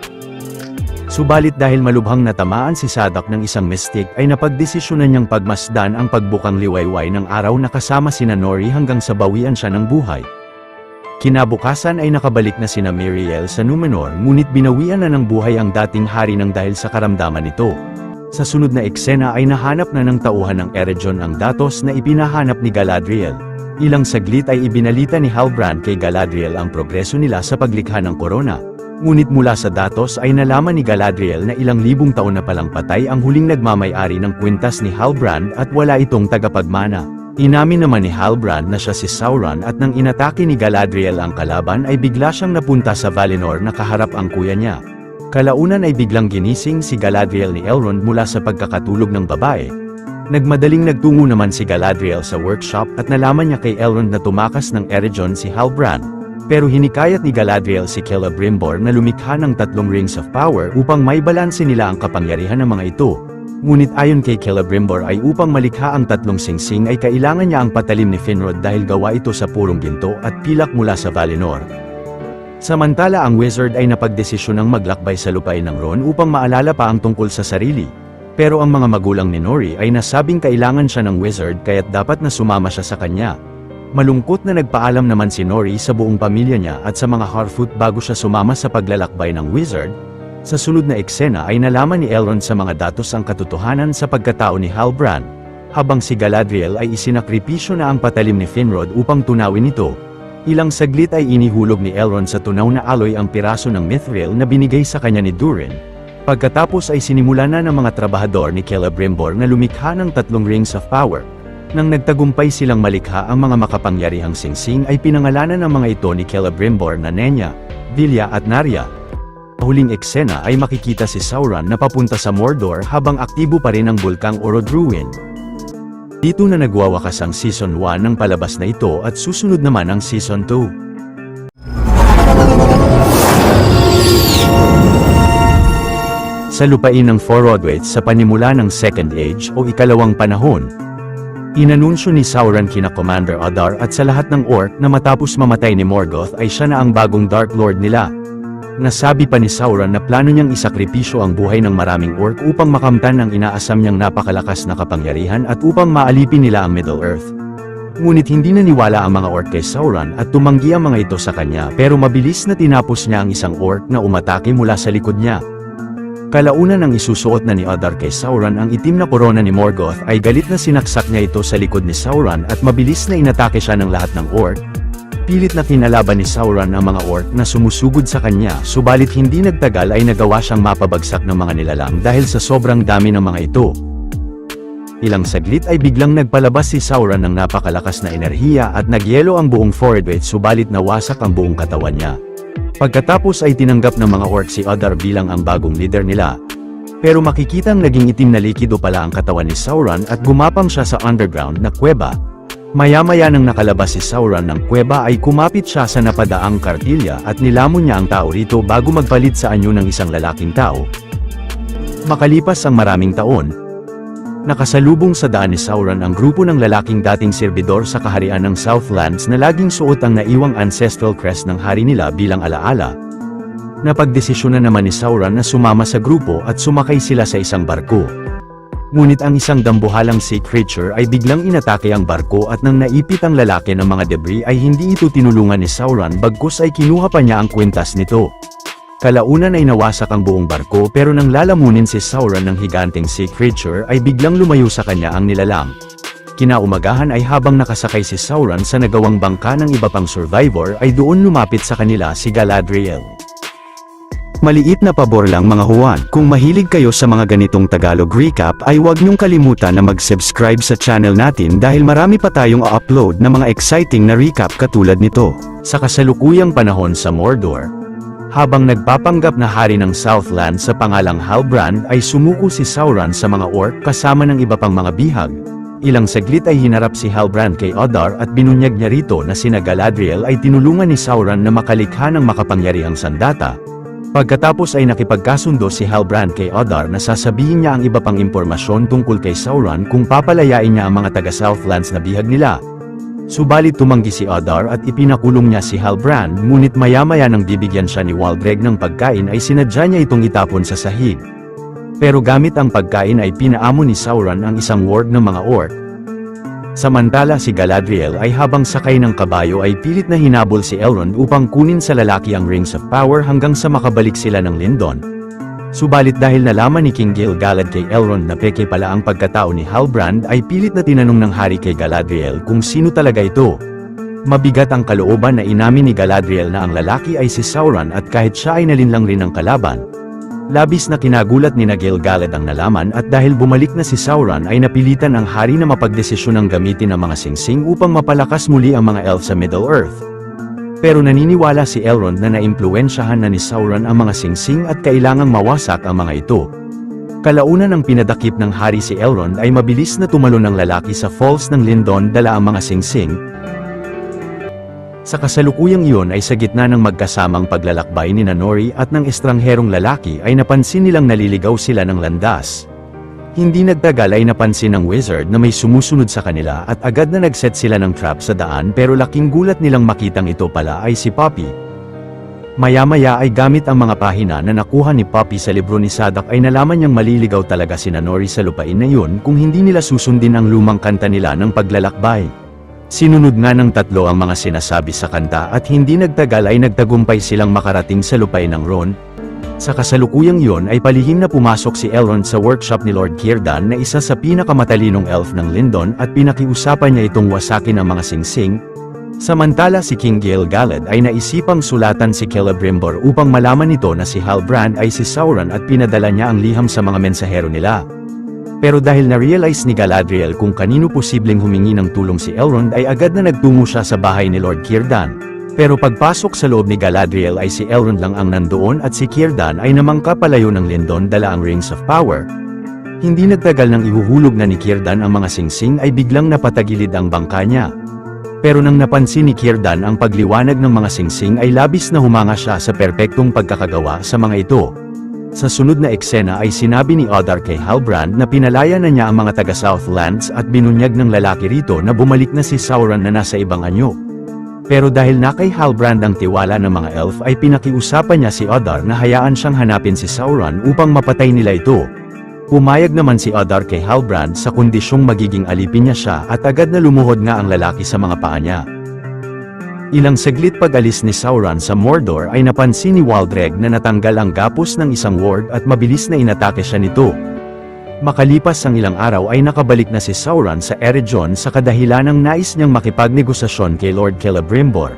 Subalit dahil malubhang natamaan si Sadak ng isang mystic ay napagdesisyonan niyang pagmasdan ang pagbukang liwayway ng araw na kasama sina Nori hanggang sa bawian siya ng buhay. Kinabukasan ay nakabalik na sina Miriel sa Numenor ngunit binawian na ng buhay ang dating hari ng dahil sa karamdaman nito. Sa sunod na eksena ay nahanap na ng tauhan ng Eregion ang datos na ipinahanap ni Galadriel. Ilang saglit ay ibinalita ni Halbrand kay Galadriel ang progreso nila sa paglikha ng korona. Ngunit mula sa datos ay nalaman ni Galadriel na ilang libong taon na palang patay ang huling nagmamay-ari ng kwintas ni Halbrand at wala itong tagapagmana. Inamin naman ni Halbrand na siya si Sauron at nang inatake ni Galadriel ang kalaban ay bigla siyang napunta sa Valinor na kaharap ang kuya niya. Kalaunan ay biglang ginising si Galadriel ni Elrond mula sa pagkakatulog ng babae. Nagmadaling nagtungo naman si Galadriel sa workshop at nalaman niya kay Elrond na tumakas ng Eregion si Halbrand. Pero hinikayat ni Galadriel si Celebrimbor na lumikha ng 3 Rings of Power upang may balanse nila ang kapangyarihan ng mga ito. Ngunit ayon kay Celebrimbor ay upang malikha ang 3 singsing ay kailangan niya ang patalim ni Finrod dahil gawa ito sa purong ginto at pilak mula sa Valinor. Samantala ang wizard ay napagdesisyonang maglakbay sa lupain ng Ron upang maalala pa ang tungkol sa sarili. Pero ang mga magulang ni Nori ay nasabing kailangan siya ng wizard kaya't dapat na sumama siya sa kanya. Malungkot na nagpaalam naman si Nori sa buong pamilya niya at sa mga Harfoot bago siya sumama sa paglalakbay ng wizard. Sa sunod na eksena ay nalaman ni Elrond sa mga datos ang katotohanan sa pagkatao ni Halbrand, habang si Galadriel ay isinakripisyo na ang patalim ni Finrod upang tunawin ito. Ilang saglit ay inihulog ni Elrond sa tunaw na alloy ang piraso ng mithril na binigay sa kanya ni Durin. Pagkatapos ay sinimula na ng mga trabahador ni Celebrimbor na lumikha ng 3 Rings of Power. Nang nagtagumpay silang malikha ang mga makapangyarihang singsing ay pinangalanan ng mga ito ni Celebrimbor na Nenya, Vilya at Narya. Sa huling eksena ay makikita si Sauron na papunta sa Mordor habang aktibo pa rin ang bulkang Orodruin. Dito na nagwawakas ang Season 1 ng palabas na ito at susunod naman ang Season 2. Sa lupain ng Forodwaith sa panimula ng Second Age o ikalawang panahon, inanunsyo ni Sauron kina Commander Adar at sa lahat ng orc na matapos mamatay ni Morgoth ay siya na ang bagong Dark Lord nila. Nasabi pa ni Sauron na plano niyang isakripisyo ang buhay ng maraming orc upang makamtan ang inaasam niyang napakalakas na kapangyarihan at upang maalipin nila ang Middle-earth. Ngunit hindi naniwala ang mga orc kay Sauron at tumanggi ang mga ito sa kanya pero mabilis na tinapos niya ang isang orc na umatake mula sa likod niya. Kalaunan ang isusuot na ni Adar kay Sauron ang itim na korona ni Morgoth ay galit na sinaksak niya ito sa likod ni Sauron at mabilis na inatake siya ng lahat ng orc. Pilit na kinalaban ni Sauron ang mga orc na sumusugod sa kanya subalit hindi nagtagal ay nagawa siyang mapabagsak ng mga nilalang dahil sa sobrang dami ng mga ito. Ilang saglit ay biglang nagpalabas si Sauron ng napakalakas na enerhiya at nagyelo ang buong Forodwaith subalit nawasak ang buong katawan niya. Pagkatapos ay tinanggap ng mga orc si Adar bilang ang bagong leader nila. Pero makikitang naging itim na likido pala ang katawan ni Sauron at gumapang siya sa underground na kuweba. Maya-maya nang nakalabas si Sauron ng kuweba ay kumapit siya sa napadaang kartilya at nilamon niya ang tao rito bago magpalit sa anyo ng isang lalaking tao. Makalipas ang maraming taon, nakasalubong sa daan ni Sauron ang grupo ng lalaking dating serbidor sa kaharian ng Southlands na laging suot ang naiwang ancestral crest ng hari nila bilang alaala. Napagdesisyon na naman ni Sauron na sumama sa grupo at sumakay sila sa isang barko. Ngunit ang isang dambuhalang sea creature ay biglang inatake ang barko at nang naipit ang lalaki ng mga debris ay hindi ito tinulungan ni Sauron bagkus ay kinuha pa niya ang kwintas nito. Kalaunan ay nawasak ang buong barko pero nang lalamunin si Sauron ng higanteng sea creature ay biglang lumayo sa kanya ang nilalang. Kinaumagahan ay habang nakasakay si Sauron sa nagawang bangka ng iba pang survivor ay doon lumapit sa kanila si Galadriel. Maliit na pabor lang mga huwan, kung mahilig kayo sa mga ganitong Tagalog recap ay huwag niyong kalimutan na mag-subscribe sa channel natin dahil marami pa tayong upload na mga exciting na recap katulad nito. Sa kasalukuyang panahon sa Mordor, habang nagpapanggap na hari ng Southland sa pangalang Halbrand ay sumuko si Sauron sa mga orc kasama ng iba pang mga bihag. Ilang saglit ay hinarap si Halbrand kay Adar at binunyag niya rito na sina Galadriel ay tinulungan ni Sauron na makalikha ng makapangyarihang sandata. Pagkatapos ay nakipagkasundo si Halbrand kay Adar na sasabihin niya ang iba pang impormasyon tungkol kay Sauron kung papalayain niya ang mga taga-Southlands na bihag nila. Subalit tumanggi si Adar at ipinakulong niya si Halbrand ngunit maya-maya nang bibigyan siya ni Waldreg ng pagkain ay sinadya niya itong itapon sa sahig. Pero gamit ang pagkain ay pinaamon ni Sauron ang isang ward ng mga orc. Samantala si Galadriel ay habang sakay ng kabayo ay pilit na hinabol si Elrond upang kunin sa lalaki ang Rings of Power hanggang sa makabalik sila ng Lindon. Subalit dahil nalaman ni King Gil-galad kay Elrond na peke pala ang pagkatao ni Halbrand ay pilit na tinanong ng hari kay Galadriel kung sino talaga ito. Mabigat ang kalooban na inamin ni Galadriel na ang lalaki ay si Sauron at kahit siya ay nalinlang rin ng kalaban. Labis na kinagulat ni Gil-galad ang nalaman at dahil bumalik na si Sauron ay napilitan ang hari na mapagdesisyon ng gamitin ang mga singsing upang mapalakas muli ang mga elf sa Middle-earth. Pero naniniwala si Elrond na naimpluwensyahan na ni Sauron ang mga singsing at kailangang mawasak ang mga ito. Kalaunan ng pinadakip ng hari si Elrond ay mabilis na tumalon ng lalaki sa Falls ng Lindon dala ang mga singsing. Sa kasalukuyang iyon ay sa gitna ng magkasamang paglalakbay ni Nori at ng estrangherong lalaki ay napansin nilang naliligaw sila ng landas. Hindi nagtagal ay napansin ng wizard na may sumusunod sa kanila at agad na nagset sila ng trap sa daan pero laking gulat nilang makitang ito pala ay si Poppy. Maya-maya ay gamit ang mga pahina na nakuha ni Poppy sa libro ni Sadak ay nalaman niyang maliligaw talaga si Nori sa lupain na yun kung hindi nila susundin ang lumang kanta nila ng paglalakbay. Sinunod nga ng tatlo ang mga sinasabi sa kanta at hindi nagtagal ay nagtagumpay silang makarating sa lupain ng Ron. Sa kasalukuyang iyon ay palihim na pumasok si Elrond sa workshop ni Lord Círdan na isa sa pinakamatalinong elf ng Lindon at pinakiusapan niya itong wasakin ang mga singsing. Samantala si King Gil-galad ay naisipang sulatan si Celebrimbor upang malaman nito na si Halbrand ay si Sauron at pinadala niya ang liham sa mga mensahero nila. Pero dahil na-realize ni Galadriel kung kanino posibleng humingi ng tulong si Elrond ay agad na nagtungo siya sa bahay ni Lord Círdan. Pero pagpasok sa loob ni Galadriel ay si Elrond lang ang nandoon at si Círdan ay namangka palayo ng Lindon dala ang Rings of Power. Hindi nagtagal nang ihuhulog na ni Círdan ang mga singsing ay biglang napatagilid ang bangka niya. Pero nang napansin ni Círdan ang pagliwanag ng mga singsing ay labis na humanga siya sa perpektong pagkakagawa sa mga ito. Sa sunod na eksena ay sinabi ni Adar kay Halbrand na pinalaya na niya ang mga taga-Southlands at binunyag ng lalaki rito na bumalik na si Sauron na nasa ibang anyo. Pero dahil na kay Halbrand ang tiwala ng mga elf ay pinakiusapan niya si Adar na hayaan siyang hanapin si Sauron upang mapatay nila ito. Pumayag naman si Adar kay Halbrand sa kondisyong magiging alipin niya siya at agad na lumuhod nga ang lalaki sa mga paa niya. Ilang saglit pag-alis ni Sauron sa Mordor ay napansin ni Waldreg na natanggal ang gapos ng isang ward at mabilis na inatake siya nito. Makalipas ang ilang araw ay nakabalik na si Sauron sa Eregion sa kadahilanang nais niyang makipagnegosasyon kay Lord Celebrimbor.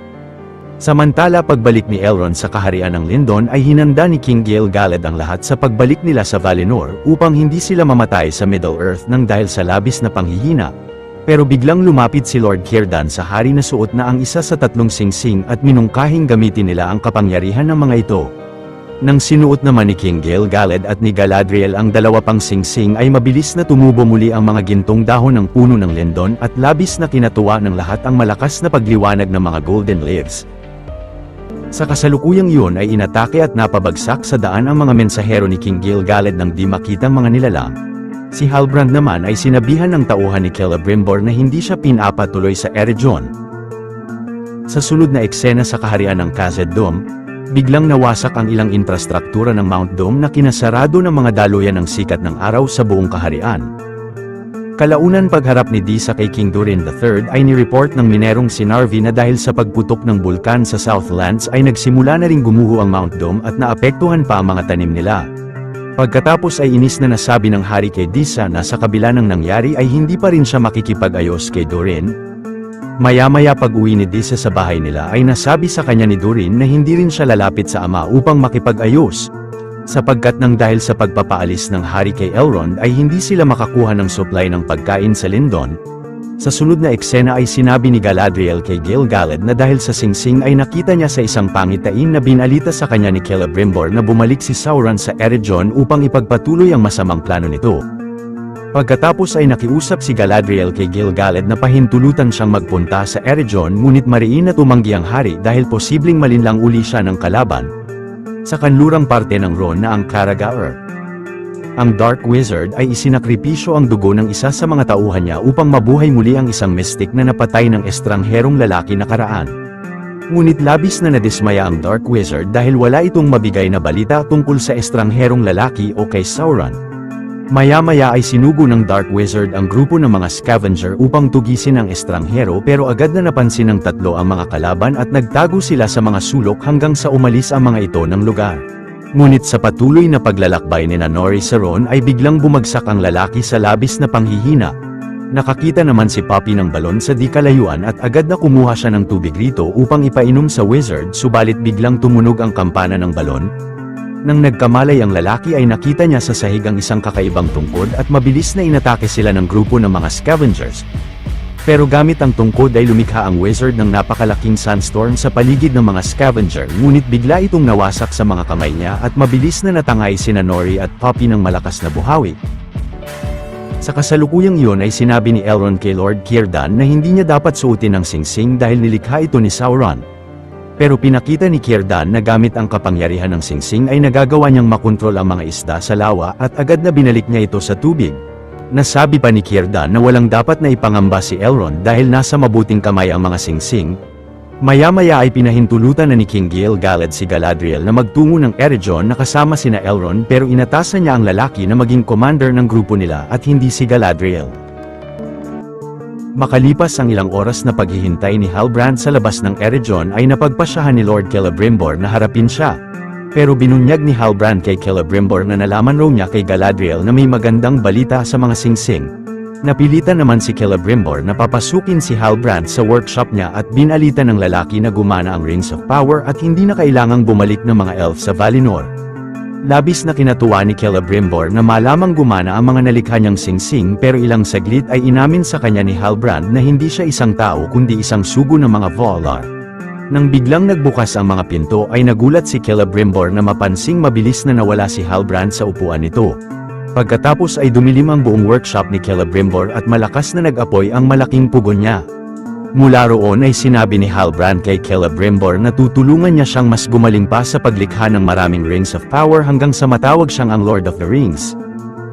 Samantala pagbalik ni Elrond sa kaharian ng Lindon ay hinanda ni King Gil-galad ang lahat sa pagbalik nila sa Valinor upang hindi sila mamatay sa Middle-earth nang dahil sa labis na panghihina. Pero biglang lumapit si Lord Círdan sa hari na suot na ang isa sa tatlong singsing at minungkahing gamitin nila ang kapangyarihan ng mga ito. Nang sinuot naman ni King Gil-galad at ni Galadriel ang dalawa pang singsing ay mabilis na tumubo muli ang mga gintong dahon ng puno ng Lindon at labis na kinatuwa ng lahat ang malakas na pagliwanag ng mga golden leaves. Sa kasalukuyang iyon ay inatake at napabagsak sa daan ang mga mensahero ni King Gil-galad nang di makitang mga nilalang. Si Halbrand naman ay sinabihan ng tauhan ni Celebrimbor na hindi siya pinapatuloy sa Eregion. Sa sunod na eksena sa kaharian ng Khazad Dûm, biglang nawasak ang ilang infrastruktura ng Mount Doom na kinasarado ng mga daluyan ng sikat ng araw sa buong kaharian. Kalaunan pagharap ni Disa kay King Durin III ay nireport ng minerong si Narvi na dahil sa pagputok ng bulkan sa Southlands ay nagsimula na ring gumuho ang Mount Doom at naapektuhan pa ang mga tanim nila. Pagkatapos ay inis na nasabi ng hari kay Disa na sa kabila ng nangyari ay hindi pa rin siya makikipag-ayos kay Durin. Maya-maya pag-uwi ni Disa sa bahay nila ay nasabi sa kanya ni Durin na hindi rin siya lalapit sa ama upang makipag-ayos. Sapagkat nang dahil sa pagpapaalis ng hari kay Elrond ay hindi sila makakuha ng supply ng pagkain sa Lindon. Sa sunod na eksena ay sinabi ni Galadriel kay Gil-galad na dahil sa singsing ay nakita niya sa isang pangitain na binalita sa kanya ni Celebrimbor na bumalik si Sauron sa Eregion upang ipagpatuloy ang masamang plano nito. Pagkatapos ay nakiusap si Galadriel kay Gil-galad na pahintulutan siyang magpunta sa Eregion ngunit mariin na tumanggi ang hari dahil posibleng malinlang uli siya ng kalaban. Sa kanlurang parte ng Ron na ang Caragaer, ang Dark Wizard ay isinakripisyo ang dugo ng isa sa mga tauhan niya upang mabuhay muli ang isang mystic na napatay ng estrangherong lalaki nakaraan. Ngunit labis na nadismaya ang Dark Wizard dahil wala itong mabigay na balita tungkol sa estrangherong lalaki o kay Sauron. Maya-maya ay sinugo ng Dark Wizard ang grupo ng mga scavenger upang tugisin ang estranghero pero agad na napansin ng tatlo ang mga kalaban at nagtago sila sa mga sulok hanggang sa umalis ang mga ito ng lugar. Ngunit sa patuloy na paglalakbay ni Nori sa Ron ay biglang bumagsak ang lalaki sa labis na panghihina. Nakakita naman si Poppy ng balon sa di kalayuan at agad na kumuha siya ng tubig rito upang ipainom sa wizard subalit biglang tumunog ang kampana ng balon. Nang nagkamalay ang lalaki ay nakita niya sa sahig ang isang kakaibang tungkod at mabilis na inatake sila ng grupo ng mga scavengers. Pero gamit ang tungkod ay lumikha ang wizard ng napakalaking sandstorm sa paligid ng mga scavenger ngunit bigla itong nawasak sa mga kamay niya at mabilis na natangay sina Nori at Poppy ng malakas na buhawi. Sa kasalukuyang iyon ay sinabi ni Elrond kay Lord Círdan na hindi niya dapat suotin ang singsing dahil nilikha ito ni Sauron. Pero pinakita ni Círdan na gamit ang kapangyarihan ng singsing ay nagagawa niyang makontrol ang mga isda sa lawa at agad na binalik niya ito sa tubig. Nasabi pa ni Círdan na walang dapat na ipangamba si Elrond dahil nasa mabuting kamay ang mga singsing. Maya-maya ay pinahintulutan na ni King Gil-galad si Galadriel na magtungo ng Eregion na kasama sina Elrond pero inatasan niya ang lalaki na maging commander ng grupo nila at hindi si Galadriel. Makalipas ang ilang oras na paghihintay ni Halbrand sa labas ng Eregion ay napagpasyahan ni Lord Celebrimbor na harapin siya. Pero binunyag ni Halbrand kay Celebrimbor na nalaman raw niya kay Galadriel na may magandang balita sa mga singsing. Napilitan naman si Celebrimbor na papasukin si Halbrand sa workshop niya at binalitan ng lalaki na gumana ang Rings of Power at hindi na kailangang bumalik ng mga elf sa Valinor. Labis na kinatuwa ni Celebrimbor na malamang gumana ang mga nalikha niyang singsing pero ilang saglit ay inamin sa kanya ni Halbrand na hindi siya isang tao kundi isang sugo ng mga Valar. Nang biglang nagbukas ang mga pinto ay nagulat si Celebrimbor na mapansing mabilis na nawala si Halbrand sa upuan nito. Pagkatapos ay dumilim ang buong workshop ni Celebrimbor at malakas na nag-apoy ang malaking pugon niya. Mula roon ay sinabi ni Halbrand kay Celebrimbor na tutulungan niya siyang mas gumaling pa sa paglikha ng maraming Rings of Power hanggang sa matawag siyang ang Lord of the Rings.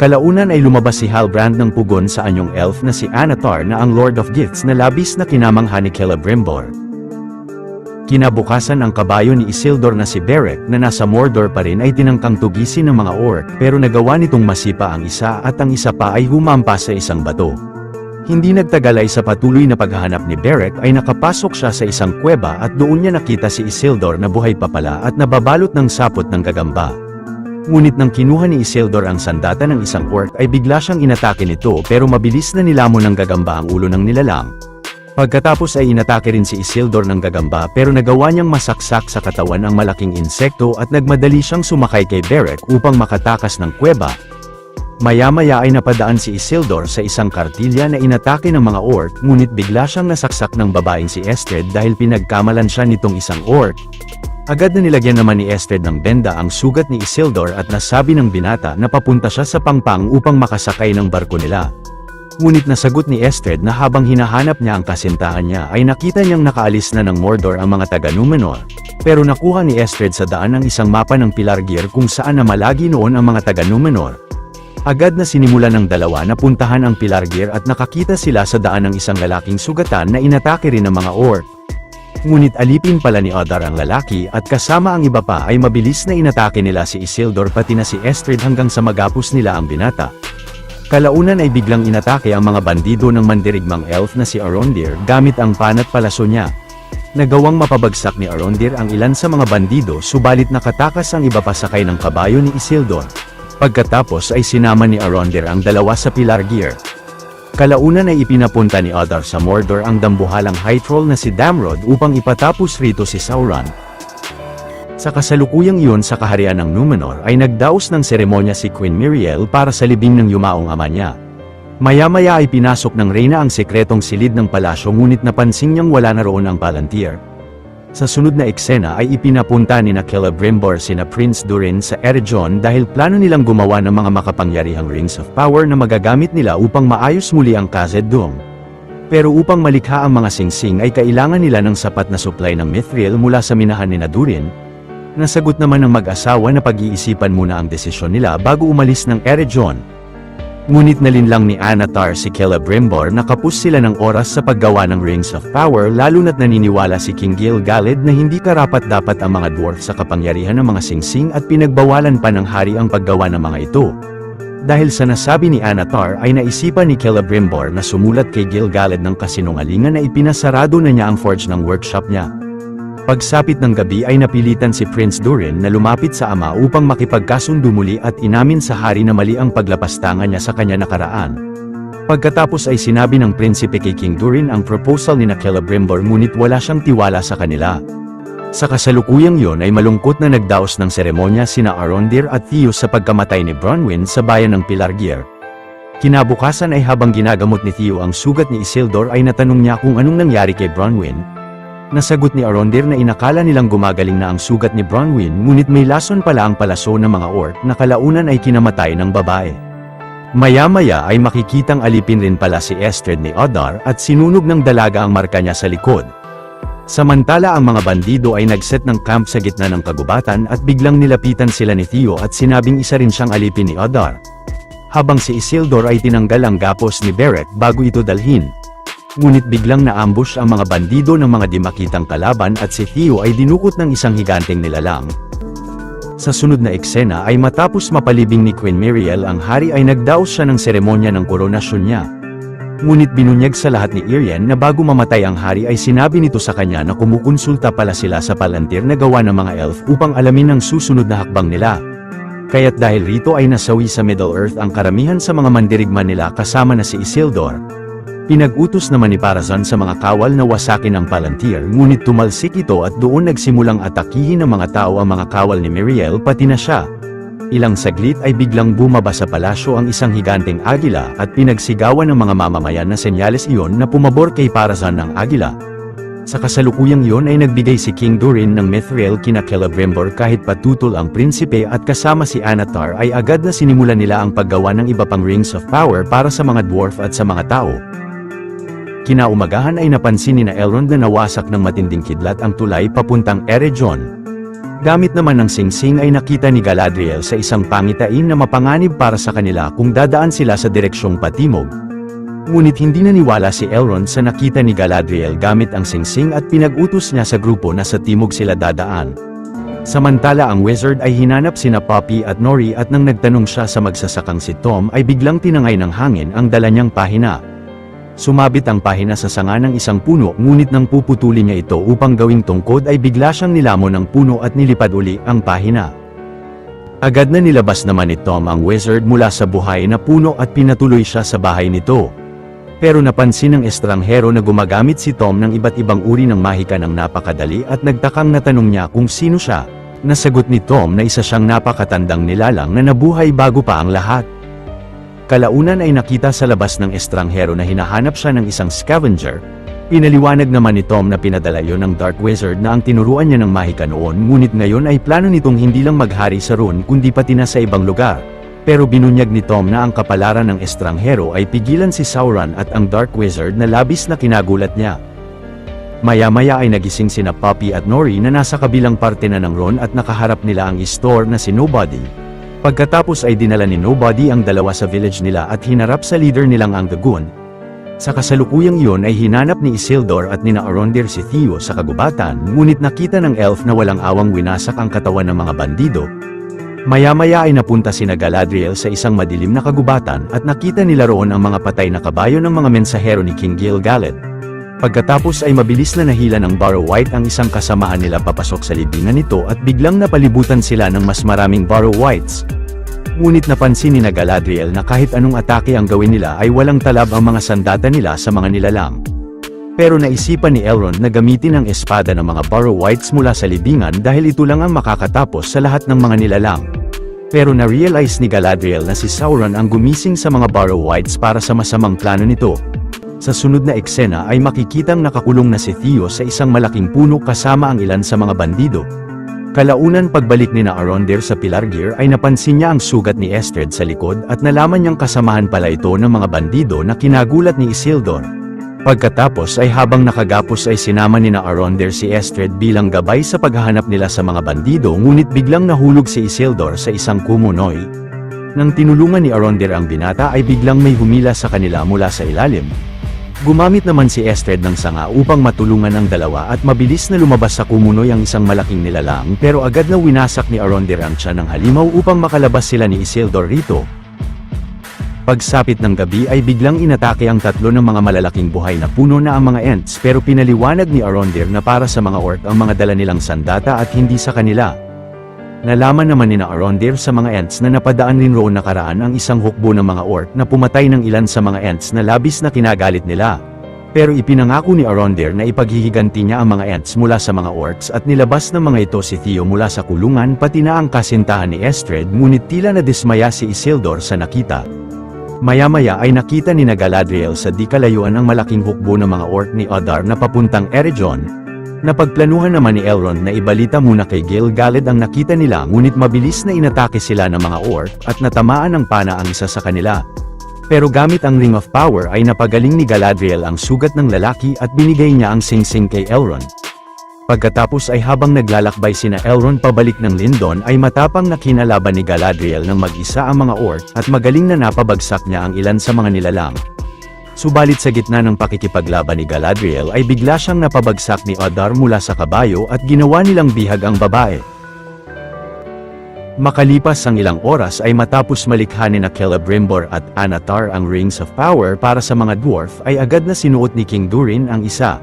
Kalaunan ay lumabas si Halbrand ng pugon sa anyong elf na si Anatar na ang Lord of Gifts na labis na kinamangha ni Celebrimbor. Kinabukasan ang kabayo ni Isildur na si Beric na nasa Mordor pa rin ay tinangkang tugisin ng mga orc pero nagawa nitong masipa ang isa at ang isa pa ay humampas sa isang bato. Hindi nagtagal ay sa patuloy na paghahanap ni Beric ay nakapasok siya sa isang kuweba at doon niya nakita si Isildur na buhay pa pala at nababalot ng sapot ng gagamba. Ngunit nang kinuha ni Isildur ang sandata ng isang orc ay bigla siyang inatake nito pero mabilis na nilamon ng gagamba ang ulo ng nilalang. Pagkatapos ay inatake rin si Isildur ng gagamba pero nagawa niyang masaksak sa katawan ang malaking insekto at nagmadali siyang sumakay kay Beric upang makatakas ng kuweba. Maya-maya ay napadaan si Isildur sa isang kartilya na inatake ng mga orc ngunit bigla siyang nasaksak ng babaeng si Estred dahil pinagkamalan siya nitong isang orc. Agad na nilagyan naman ni Estred ng benda ang sugat ni Isildur at nasabi ng binata na papunta siya sa pangpang upang makasakay ng barko nila. Ngunit nasagot ni Estred na habang hinahanap niya ang kasintahan niya ay nakita niyang nakaalis na ng Mordor ang mga taga-Númenor. Pero nakuha ni Estred sa daan ang isang mapa ng Pelargir kung saan namalagi noon ang mga taga-Númenor. Agad na sinimulan ng dalawa na puntahan ang Pelargir at nakakita sila sa daan ng isang lalaking sugatan na inatake rin ng mga orc. Ngunit alipin pala ni Adar ang lalaki at kasama ang iba pa ay mabilis na inatake nila si Isildur pati na si Estred hanggang sa magapos nila ang binata. Kalaunan ay biglang inatake ang mga bandido ng mandirigmang elf na si Arondir gamit ang panat palaso niya. Nagawang mapabagsak ni Arondir ang ilan sa mga bandido subalit nakatakas ang iba pa sakay ng kabayo ni Isildur. Pagkatapos ay sinama ni Arondir ang dalawa sa Pelargir. Kalaunan ay ipinapunta ni Adar sa Mordor ang dambuhalang high troll na si Damrod upang ipatapos rito si Sauron. Sa kasalukuyang iyon sa kaharian ng Númenor ay nagdaos ng seremonya si Queen Miriel para sa libing ng yumaong ama niya. Maya-maya ay pinasok ng reyna ang sekretong silid ng palasyo ngunit napansin niyang wala na roon ang Palantir. Sa sunod na eksena ay ipinapunta ni Celebrimbor sina Prince Durin sa Eregion dahil plano nilang gumawa ng mga makapangyarihang Rings of Power na magagamit nila upang maayos muli ang Khazad-dûm. Pero upang malikha ang mga singsing ay kailangan nila ng sapat na supply ng mithril mula sa minahan ni Durin. Nasagot naman ng mag-asawa na pag-iisipan muna ang desisyon nila bago umalis ng Eregion. Ngunit nalinlang ni Anatar si Celebrimbor na kapos sila ng oras sa paggawa ng Rings of Power lalo na't naniniwala si King Gil-galad na hindi karapat-dapat ang mga dwarf sa kapangyarihan ng mga singsing at pinagbawalan pa ng hari ang paggawa ng mga ito. Dahil sa nasabi ni Anatar ay naisipan ni Celebrimbor na sumulat kay Gil-galad ng kasinungalingan na ipinasarado na niya ang forge ng workshop niya. Pagsapit ng gabi ay napilitan si Prince Durin na lumapit sa ama upang makipagkasundo muli at inamin sa hari na mali ang paglapastangan niya sa kanya nakaraan. Pagkatapos ay sinabi ng prinsipe kay King Durin ang proposal ni Celebrimbor ngunit wala siyang tiwala sa kanila. Sa kasalukuyang yon ay malungkot na nagdaos ng seremonya sina Arondir at Theus sa pagkamatay ni Bronwyn sa bayan ng Pelargir. Kinabukasan ay habang ginagamot ni Theo ang sugat ni Isildur ay natanong niya kung anong nangyari kay Bronwyn. Nasagot ni Arondir na inakala nilang gumagaling na ang sugat ni Bronwyn ngunit may lason pala ang palaso ng mga orc na kalaunan ay kinamatay ng babae. Maya-maya ay makikitang alipin rin pala si Estred ni Adar at sinunog ng dalaga ang marka niya sa likod. Samantala ang mga bandido ay nagset ng camp sa gitna ng kagubatan at biglang nilapitan sila ni Theo at sinabing isa rin siyang alipin ni Adar. Habang si Isildur ay tinanggal ang gapos ni Beric bago ito dalhin. Ngunit biglang naambush ang mga bandido ng mga di makitang kalaban at si Theo ay dinukot ng isang higanteng nilalang. Sa sunod na eksena ay matapos mapalibing ni Queen Miriel ang hari ay nagdaos siya ng seremonya ng koronasyon niya. Ngunit binunyag sa lahat ni Irian na bago mamatay ang hari ay sinabi nito sa kanya na kumukonsulta pala sila sa palantir na gawa ng mga elf upang alamin ang susunod na hakbang nila. Kaya't dahil rito ay nasawi sa Middle-earth ang karamihan sa mga mandirigma nila kasama na si Isildur. Pinag-utos naman ni Parazon sa mga kawal na wasakin ang palantir ngunit tumalsik ito at doon nagsimulang atakihin ng mga tao ang mga kawal ni Miriel pati na siya. Ilang saglit ay biglang bumaba sa palasyo ang isang higanteng agila at pinagsigawan ng mga mamamayan na senyales iyon na pumabor kay Parazon ng agila. Sa kasalukuyang iyon ay nagbigay si King Durin ng Mithril kina Celebrimbor kahit patutol ang prinsipe at kasama si Anatar ay agad na sinimulan nila ang paggawa ng iba pang rings of power para sa mga dwarf at sa mga tao. Kinaumagahan ay napansin ni Elrond na nawasak ng matinding kidlat ang tulay papuntang Eregion. Gamit naman ng singsing ay nakita ni Galadriel sa isang pangitain na mapanganib para sa kanila kung dadaan sila sa direksyong patimog. Ngunit hindi naniwala si Elrond sa nakita ni Galadriel gamit ang singsing at pinag-utos niya sa grupo na sa timog sila dadaan. Samantala ang wizard ay hinanap sina Poppy at Nori at nang nagtanong siya sa magsasakang si Tom ay biglang tinangay ng hangin ang dala niyang pahina. Sumabit ang pahina sa sanga ng isang puno ngunit nang puputulin niya ito upang gawing tungkod ay bigla siyang nilamon ng puno at nilipad uli ang pahina. Agad na nilabas naman ni Tom ang wizard mula sa buhay na puno at pinatuloy siya sa bahay nito. Pero napansin ng estranghero na gumagamit si Tom ng iba't ibang uri ng mahika ng napakadali at nagtakang natanong niya kung sino siya. Nasagot ni Tom na isa siyang napakatandang nilalang na nabuhay bago pa ang lahat. Kalaunan ay nakita sa labas ng estranghero na hinahanap siya ng isang scavenger. Pinaliwanag naman ni Tom na pinadala yon ng Dark Wizard na ang tinuruan niya ng mahika noon ngunit ngayon ay plano nitong hindi lang maghari sa Rune kundi pati na sa ibang lugar. Pero binunyag ni Tom na ang kapalaran ng estranghero ay pigilan si Sauron at ang Dark Wizard na labis na kinagulat niya. Maya-maya ay nagising sina Poppy at Nori na nasa kabilang parte na ng Rune at nakaharap nila ang Istor na si Nobody. Pagkatapos ay dinala ni Nobody ang dalawa sa village nila at hinarap sa leader nilang ang Dagon. Sa kasalukuyang iyon ay hinanap ni Isildur at nina Arondir si Theo sa kagubatan ngunit nakita ng elf na walang awang winasak ang katawan ng mga bandido. Maya-maya ay napunta sina Galadriel sa isang madilim na kagubatan at nakita nila roon ang mga patay na kabayo ng mga mensahero ni King Gil-galad. Pagkatapos ay mabilis na nahila ng Barrow Wight ang isang kasamaan nila papasok sa libingan nito at biglang napalibutan sila ng mas maraming Barrow Wights. Ngunit napansin ni Galadriel na kahit anong atake ang gawin nila ay walang talab ang mga sandata nila sa mga nilalang. Pero naisipan ni Elrond na gamitin ang espada ng mga Barrow Wights mula sa libingan dahil ito lang ang makakatapos sa lahat ng mga nilalang. Pero na-realize ni Galadriel na si Sauron ang gumising sa mga Barrow Wights para sa masamang plano nito. Sa sunod na eksena ay makikitang nakakulong na si Theo sa isang malaking puno kasama ang ilan sa mga bandido. Kalaunan pagbalik ni Arondir sa Pelargir ay napansin niya ang sugat ni Estred sa likod at nalaman niyang kasamahan pala ito ng mga bandido na kinagulat ni Isildur. Pagkatapos ay habang nakagapos ay sinama ni Arondir si Estred bilang gabay sa paghahanap nila sa mga bandido ngunit biglang nahulog si Isildur sa isang kumunoy. Nang tinulungan ni Arondir ang binata ay biglang may humila sa kanila mula sa ilalim. Gumamit naman si Estred ng sanga upang matulungan ang dalawa at mabilis na lumabas sa kumunoy ang isang malaking nilalang pero agad na winasak ni Arondir ang tiyan ng halimaw upang makalabas sila ni Isildur rito. Pagsapit ng gabi ay biglang inatake ang tatlo ng mga malalaking buhay na puno na ang mga Ents pero pinaliwanag ni Arondir na para sa mga orc ang mga dala nilang sandata at hindi sa kanila. Nalaman naman ni Arondir sa mga Ents na napadaan rin roon nakaraan ang isang hukbo ng mga orc na pumatay ng ilan sa mga Ents na labis na kinagalit nila. Pero ipinangako ni Arondir na ipaghihiganti niya ang mga Ents mula sa mga orcs at nilabas ng mga ito si Theo mula sa kulungan pati na ang kasintahan ni Estred ngunit tila na dismaya si Isildur sa nakita. Maya-maya ay nakita ni Galadriel sa di kalayuan ang malaking hukbo ng mga orc ni Adar na papuntang Eregion. Napagplanuhan naman ni Elrond na ibalita muna kay Gil-galad ang nakita nila ngunit mabilis na inatake sila ng mga orc at natamaan ng pana ang isa sa kanila. Pero gamit ang Ring of Power ay napagaling ni Galadriel ang sugat ng lalaki at binigay niya ang singsing kay Elrond. Pagkatapos ay habang naglalakbay sina Elrond pabalik ng Lindon ay matapang na kinalaban ni Galadriel ng mag-isa ang mga orc at magaling na napabagsak niya ang ilan sa mga nilalang. Subalit sa gitna ng pakikipaglaban ni Galadriel ay bigla siyang napabagsak ni Adar mula sa kabayo at ginawa nilang bihag ang babae. Makalipas ang ilang oras ay matapos malikha ni Celebrimbor at Anatar ang Rings of Power para sa mga dwarf ay agad na sinuot ni King Durin ang isa.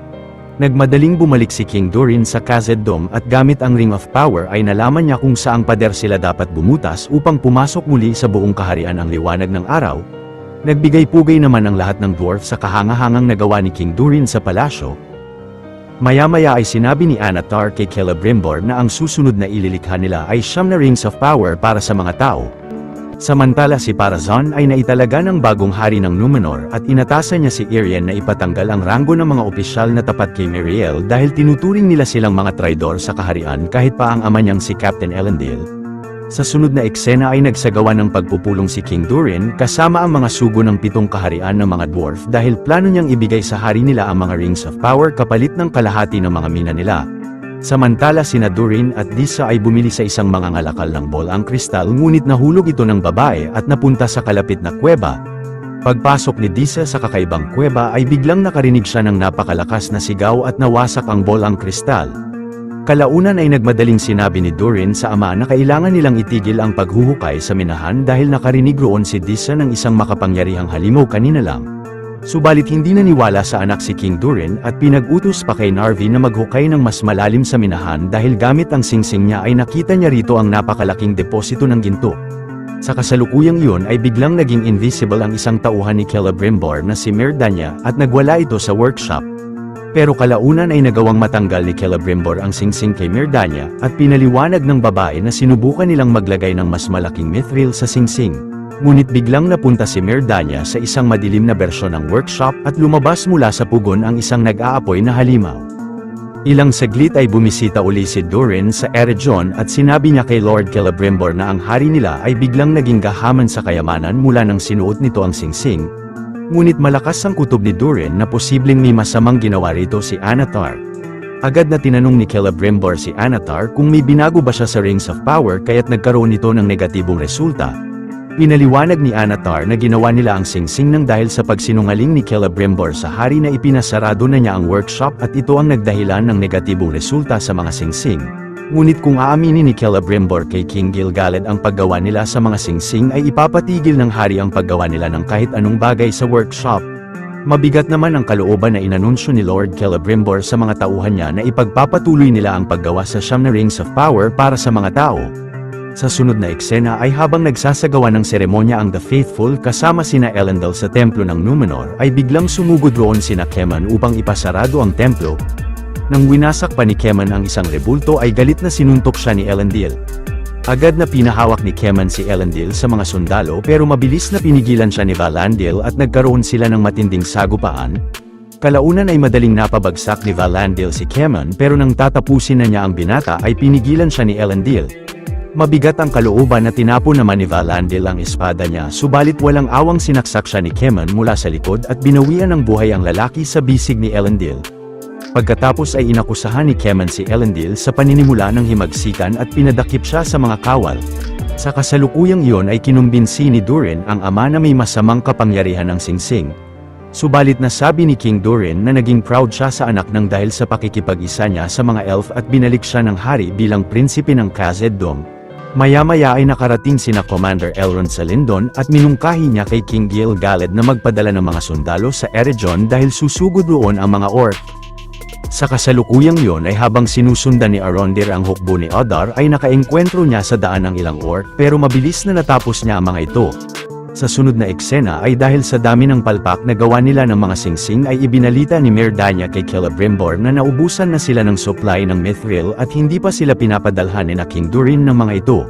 Nagmadaling bumalik si King Durin sa Khazad-dûm at gamit ang Ring of Power ay nalaman niya kung saang pader sila dapat bumutas upang pumasok muli sa buong kaharian ang liwanag ng araw. Nagbigay-pugay naman ang lahat ng dwarf sa kahangahangang nagawa ni King Durin sa palasyo. Maya-maya ay sinabi ni Anatar kay Celebrimbor na ang susunod na ililikha nila ay 9 na Rings of Power para sa mga tao. Samantala si Parazon ay naitalaga ng bagong hari ng Númenor at inatasan niya si Irien na ipatanggal ang ranggo ng mga opisyal na tapat kay Miriel dahil tinuturing nila silang mga traidor sa kaharian kahit pa ang ama niyang si Captain Elendil. Sa sunod na eksena ay nagsagawa ng pagpupulong si King Durin kasama ang mga sugo ng 7 kaharian ng mga dwarf dahil plano niyang ibigay sa hari nila ang mga Rings of Power kapalit ng kalahati ng mga mina nila. Samantala sina Durin at Disa ay bumili sa isang mangangalakal ng bolang kristal ngunit nahulog ito ng babae at napunta sa kalapit na kuweba. Pagpasok ni Disa sa kakaibang kuweba ay biglang nakarinig siya ng napakalakas na sigaw at nawasak ang bolang kristal. Kalaunan ay nagmadaling sinabi ni Durin sa ama na kailangan nilang itigil ang paghuhukay sa minahan dahil nakarinig roon si Disa ng isang makapangyarihang halimaw kanina lang. Subalit hindi naniwala sa anak si King Durin at pinag-utos pa kay Narvi na maghukay ng mas malalim sa minahan dahil gamit ang singsing niya ay nakita niya rito ang napakalaking deposito ng ginto. Sa kasalukuyang iyon ay biglang naging invisible ang isang tauhan ni Celebrimbor na si Mirdanya at nagwala ito sa workshop. Pero kalaunan ay nagawang matanggal ni Celebrimbor ang singsing kay Mirdanya at pinaliwanag ng babae na sinubukan nilang maglagay ng mas malaking mithril sa singsing. Ngunit biglang napunta si Mirdanya sa isang madilim na bersyon ng workshop at lumabas mula sa pugon ang isang nag-aapoy na halimaw. Ilang saglit ay bumisita uli si Durin sa Eregion at sinabi niya kay Lord Celebrimbor na ang hari nila ay biglang naging gahaman sa kayamanan mula nang sinuot nito ang singsing. Ngunit malakas ang kutob ni Durin na posibleng may masamang ginawa rito si Anatar. Agad na tinanong ni Celebrimbor si Anatar kung may binago ba siya sa Rings of Power kaya't nagkaroon ito ng negatibong resulta. Pinaliwanag ni Anatar na ginawa nila ang singsing nang dahil sa pagsinungaling ni Celebrimbor sa hari na ipinasarado na niya ang workshop at ito ang nagdahilan ng negatibong resulta sa mga singsing. Ngunit kung aaminin ni Celebrimbor kay King Gil-galad ang paggawa nila sa mga singsing ay ipapatigil ng hari ang paggawa nila ng kahit anong bagay sa workshop. Mabigat naman ang kalooban na inanunsyo ni Lord Celebrimbor sa mga tauhan niya na ipagpapatuloy nila ang paggawa sa 9 na Rings of Power para sa mga tao. Sa sunod na eksena ay habang nagsasagawa ng seremonya ang The Faithful kasama sina Elendil sa templo ng Númenor ay biglang sumugod roon sina Keman upang ipasarado ang templo. Nang winasak pa ni Keman ang isang rebulto ay galit na sinuntok siya ni Elendil. Agad na pinahawak ni Keman si Elendil sa mga sundalo pero mabilis na pinigilan siya ni Valandil at nagkaroon sila ng matinding sagupaan. Kalaunan ay madaling napabagsak ni Valandil si Keman pero nang tatapusin na niya ang binata ay pinigilan siya ni Elendil. Mabigat ang kalooban na tinapon naman ni Valandil ang espada niya subalit walang awang sinaksak siya ni Keman mula sa likod at binawian ng buhay ang lalaki sa bisig ni Elendil. Pagkatapos ay inakusahan ni Keman si Elendil sa paninimula ng himagsikan at pinadakip siya sa mga kawal. Sa kasalukuyang iyon ay kinumbinsi ni Durin ang ama na may masamang kapangyarihan ng singsing. Subalit nasabi ni King Durin na naging proud siya sa anak nang dahil sa pakikipag-isa niya sa mga elf at binalik siya ng hari bilang prinsipe ng Khazad-dûm. Maya-maya ay nakarating sina Commander Elrond sa Lindon at minungkahi niya kay King Gil-galad na magpadala ng mga sundalo sa Eregion dahil susugod roon ang mga orc. Sa kasalukuyang yon ay habang sinusundan ni Arondir ang hukbo ni Adar ay nakaengkwentro niya sa daan ng ilang orc pero mabilis na natapos niya ang mga ito. Sa sunod na eksena ay dahil sa dami ng palpak na gawa nila ng mga singsing ay ibinalita ni Mirdanya kay Celebrimbor na naubusan na sila ng supply ng mithril at hindi pa sila pinapadalhan ni King Durin ng mga ito.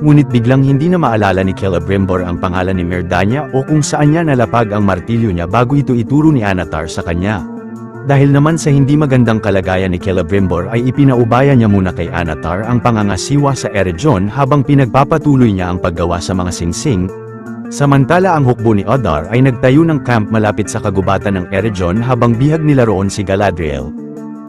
Ngunit biglang hindi na maalala ni Celebrimbor ang pangalan ni Mirdanya o kung saan niya nalapag ang martilyo niya bago ito ituro ni Anatar sa kanya. Dahil naman sa hindi magandang kalagayan ni Celebrimbor ay ipinaubaya niya muna kay Anatar ang pangangasiwa sa Eregion habang pinagpapatuloy niya ang paggawa sa mga singsing. Samantala ang hukbo ni Adar ay nagtayo ng camp malapit sa kagubatan ng Eregion habang bihag nila roon si Galadriel.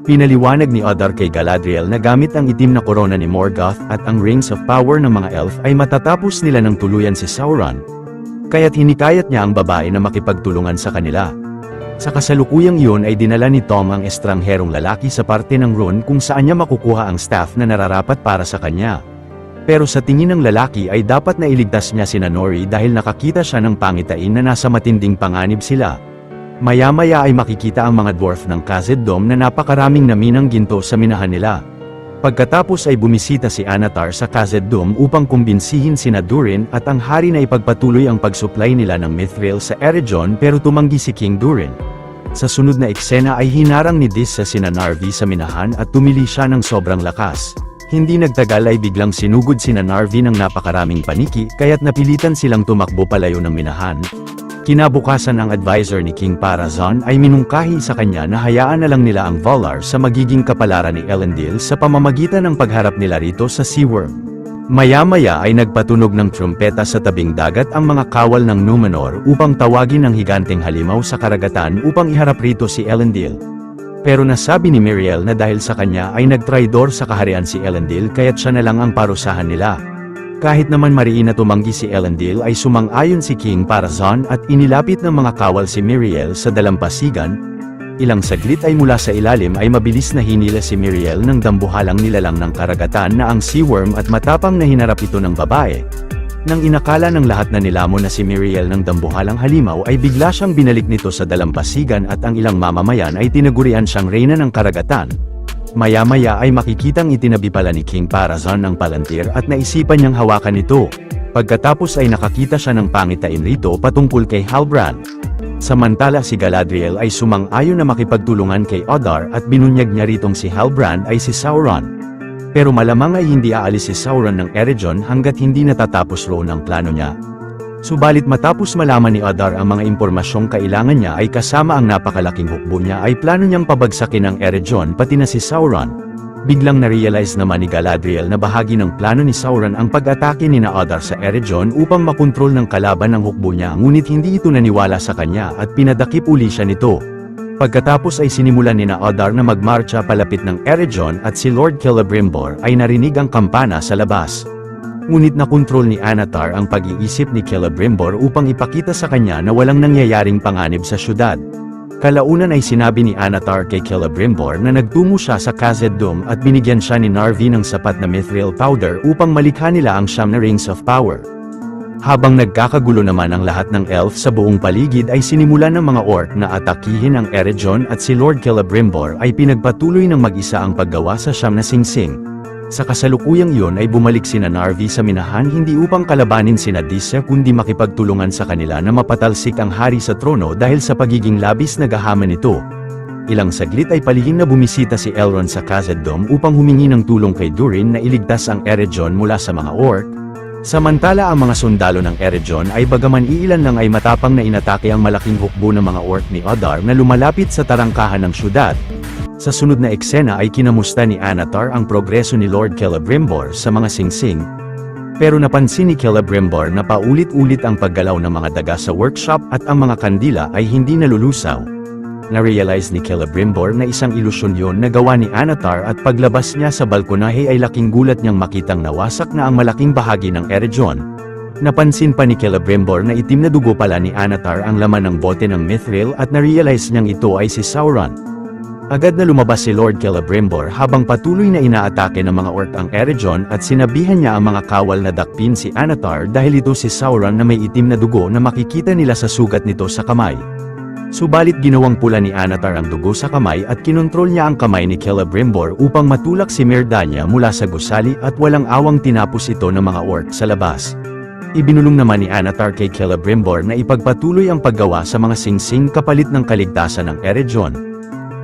Pinaliwanag ni Adar kay Galadriel na gamit ang itim na korona ni Morgoth at ang Rings of Power ng mga elf ay matatapos nila ng tuluyan si Sauron. Kaya't hinikayat niya ang babae na makipagtulungan sa kanila. Sa kasalukuyang iyon ay dinala ni Tom ang estrangherong lalaki sa parte ng Rhûn kung saan niya makukuha ang staff na nararapat para sa kanya. Pero sa tingin ng lalaki ay dapat na iligtas niya sina Nori dahil nakakita siya ng pangitain na nasa matinding panganib sila. Maya-maya ay makikita ang mga dwarf ng Khazad-dûm na napakaraming naminang ginto sa minahan nila. Pagkatapos ay bumisita si Anatar sa Khazad-dûm upang kumbinsihin sina Durin at ang hari na ipagpatuloy ang pagsupply nila ng mithril sa Eregion pero tumanggi si King Durin. Sa sunod na eksena ay hinarang ni Dis sa sina Narvi sa minahan at tumili siya ng sobrang lakas. Hindi nagtagal ay biglang sinugod sina Narvi ng napakaraming paniki kaya't napilitan silang tumakbo palayo ng minahan. Kinabukasan ang advisor ni King Parazon ay minungkahi sa kanya na hayaan na lang nila ang Valar sa magiging kapalaran ni Elendil sa pamamagitan ng pagharap nila rito sa Sea Worm. Maya-maya ay nagpatunog ng trumpeta sa tabing dagat ang mga kawal ng Númenor upang tawagin ang higanteng halimaw sa karagatan upang iharap rito si Elendil. Pero nasabi ni Miriel na dahil sa kanya ay nagtraidor sa kaharian si Elendil kaya't siya na lang ang parusahan nila. Kahit naman mariin na tumanggi si Elendil ay sumang-ayon si King Parazon at inilapit ng mga kawal si Miriel sa dalampasigan. Ilang saglit ay mula sa ilalim ay mabilis na hinila si Miriel ng dambuhalang nilalang ng karagatan na ang Sea Worm at matapang na hinarap ito ng babae. Nang inakala ng lahat na nilamon na si Miriel ng dambuhalang halimaw ay bigla siyang binalik nito sa dalampasigan at ang ilang mamamayan ay tinagurian siyang reyna ng karagatan. Maya-maya ay makikitang itinabi pala ni King Parazon ng palantir at naisipan niyang hawakan ito. Pagkatapos ay nakakita siya ng pangitain rito patungkol kay Halbrand. Samantala si Galadriel ay sumang-ayon na makipagtulungan kay Adar at binunyag niya ritong si Halbrand ay si Sauron. Pero malamang ay hindi aalis si Sauron ng Eregion hanggat hindi natatapos roon ang plano niya. Subalit matapos malaman ni Adar ang mga impormasyong kailangan niya ay kasama ang napakalaking hukbo niya ay plano niyang pabagsakin ang Eregion pati na si Sauron. Biglang na-realize naman ni Galadriel na bahagi ng plano ni Sauron ang pag-atake ni Adar sa Eregion upang makontrol ng kalaban ng hukbo niya ngunit hindi ito naniwala sa kanya at pinadakip uli siya nito. Pagkatapos ay sinimulan ni Adar na magmarcha palapit ng Eregion at si Lord Celebrimbor ay narinig ang kampana sa labas. Ngunit nakontrol ni Anatar ang pag-iisip ni Celebrimbor upang ipakita sa kanya na walang nangyayaring panganib sa syudad. Kalaunan ay sinabi ni Anatar kay Celebrimbor na nagtungo siya sa Khazad-dûm at binigyan siya ni Narvi ng sapat na mithril powder upang malikha nila ang 9 na Rings of Power. Habang nagkakagulo naman ang lahat ng elf sa buong paligid ay sinimulan ng mga orc na atakihin ang Eregion at si Lord Celebrimbor ay pinagpatuloy ng mag-isa ang paggawa sa 9 na singsing. Sa kasalukuyang iyon ay bumalik sina Narvi sa minahan hindi upang kalabanin sina Disa kundi makipagtulungan sa kanila na mapatalsik ang hari sa trono dahil sa pagiging labis na gahaman nito. Ilang saglit ay palihim na bumisita si Elrond sa Khazad-dûm upang humingi ng tulong kay Durin na iligtas ang Eregion mula sa mga orc. Samantala ang mga sundalo ng Eregion ay bagaman iilan lang ay matapang na inatake ang malaking hukbo ng mga orc ni Adar na lumalapit sa tarangkahan ng syudad. Sa sunod na eksena ay kinamusta ni Anatar ang progreso ni Lord Celebrimbor sa mga singsing. Pero napansin ni Celebrimbor na paulit-ulit ang paggalaw ng mga daga sa workshop at ang mga kandila ay hindi nalulusaw. Na-realize ni Celebrimbor na isang ilusyon yon na gawa ni Anatar at paglabas niya sa balkonahe ay laking gulat niyang makitang nawasak na ang malaking bahagi ng Eregion. Napansin pa ni Celebrimbor na itim na dugo pala ni Anatar ang laman ng bote ng mithril at na-realize niyang ito ay si Sauron. Agad na lumabas si Lord Celebrimbor habang patuloy na inaatake ng mga orc ang Eregion at sinabihan niya ang mga kawal na dakpin si Anatar dahil ito si Sauron na may itim na dugo na makikita nila sa sugat nito sa kamay. Subalit ginawang pula ni Anatar ang dugo sa kamay at kinontrol niya ang kamay ni Celebrimbor upang matulak si Mirdanya mula sa gusali at walang awang tinapos ito ng mga orc sa labas. Ibinulong naman ni Anatar kay Celebrimbor na ipagpatuloy ang paggawa sa mga singsing kapalit ng kaligtasan ng Eregion.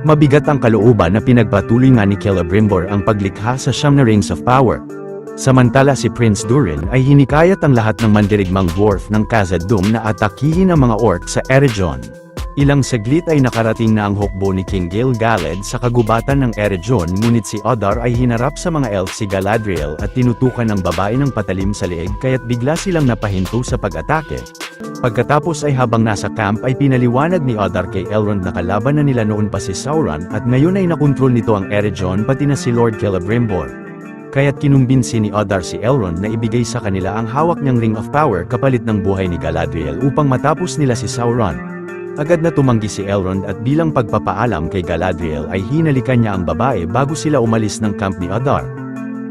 Mabigat ang kalooban na pinagpatuloy nga ni Celebrimbor ang paglikha sa 9 na Rings of Power. Samantala si Prince Durin ay hinikayat ang lahat ng mandirigmang dwarf ng Khazad-dûm na atakihin ang mga orc sa Eregion. Ilang saglit ay nakarating na ang hukbo ni King Gil-galad sa kagubatan ng Eregion ngunit si Adar ay hinarap sa mga elf si Galadriel at tinutukan ng babae ng patalim sa leeg kaya't bigla silang napahinto sa pag-atake. Pagkatapos ay habang nasa camp ay pinaliwanag ni Adar kay Elrond na kalaban na nila noon pa si Sauron at ngayon ay nakontrol nito ang Eregion pati na si Lord Celebrimbor. Kaya't kinumbinsi ni Adar si Elrond na ibigay sa kanila ang hawak niyang Ring of Power kapalit ng buhay ni Galadriel upang matapos nila si Sauron. Agad na tumanggi si Elrond at bilang pagpapaalam kay Galadriel ay hinalikan niya ang babae bago sila umalis ng camp ni Adar.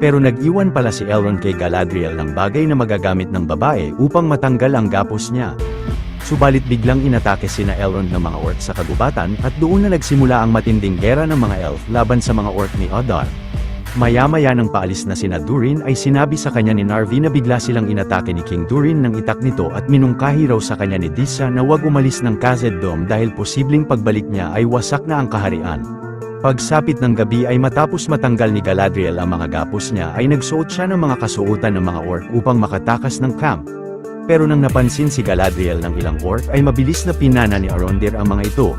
Pero nag-iwan pala si Elrond kay Galadriel ng bagay na magagamit ng babae upang matanggal ang gapos niya. Subalit biglang inatake sina Elrond ng mga orc sa kagubatan at doon na nagsimula ang matinding gera ng mga elf laban sa mga orc ni Adar. Maya-maya nang paalis na sina Durin ay sinabi sa kanya ni Narvi na bigla silang inatake ni King Durin ng itak nito at minungkahi raw sa kanya ni Disa na huwag umalis ng Khazad-dûm dahil posibleng pagbalik niya ay wasak na ang kaharian. Pagsapit ng gabi ay matapos matanggal ni Galadriel ang mga gapos niya ay nagsuot siya ng mga kasuotan ng mga orc upang makatakas ng camp. Pero nang napansin si Galadriel ng ilang orc ay mabilis na pinana ni Arondir ang mga ito.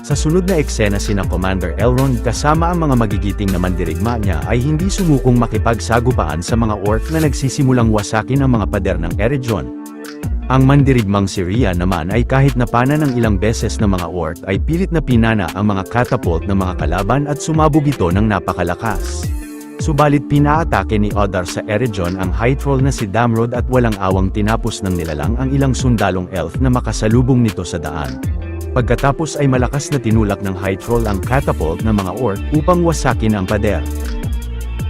Sa sunod na eksena sina Commander Elrond kasama ang mga magigiting na mandirigma niya ay hindi sumukong makipagsagupaan sa mga orc na nagsisimulang wasakin ang mga pader ng Eregion. Ang mandirigmang si Rhia naman ay kahit napana ng ilang beses ng mga orc ay pilit na pinana ang mga catapult ng mga kalaban at sumabog ito ng napakalakas. Subalit pinaatake ni Adar sa Eregion ang High Troll na si Damrod at walang awang tinapos ng nilalang ang ilang sundalong elf na makasalubong nito sa daan. Pagkatapos ay malakas na tinulak ng High Troll ang catapult ng mga orc upang wasakin ang pader.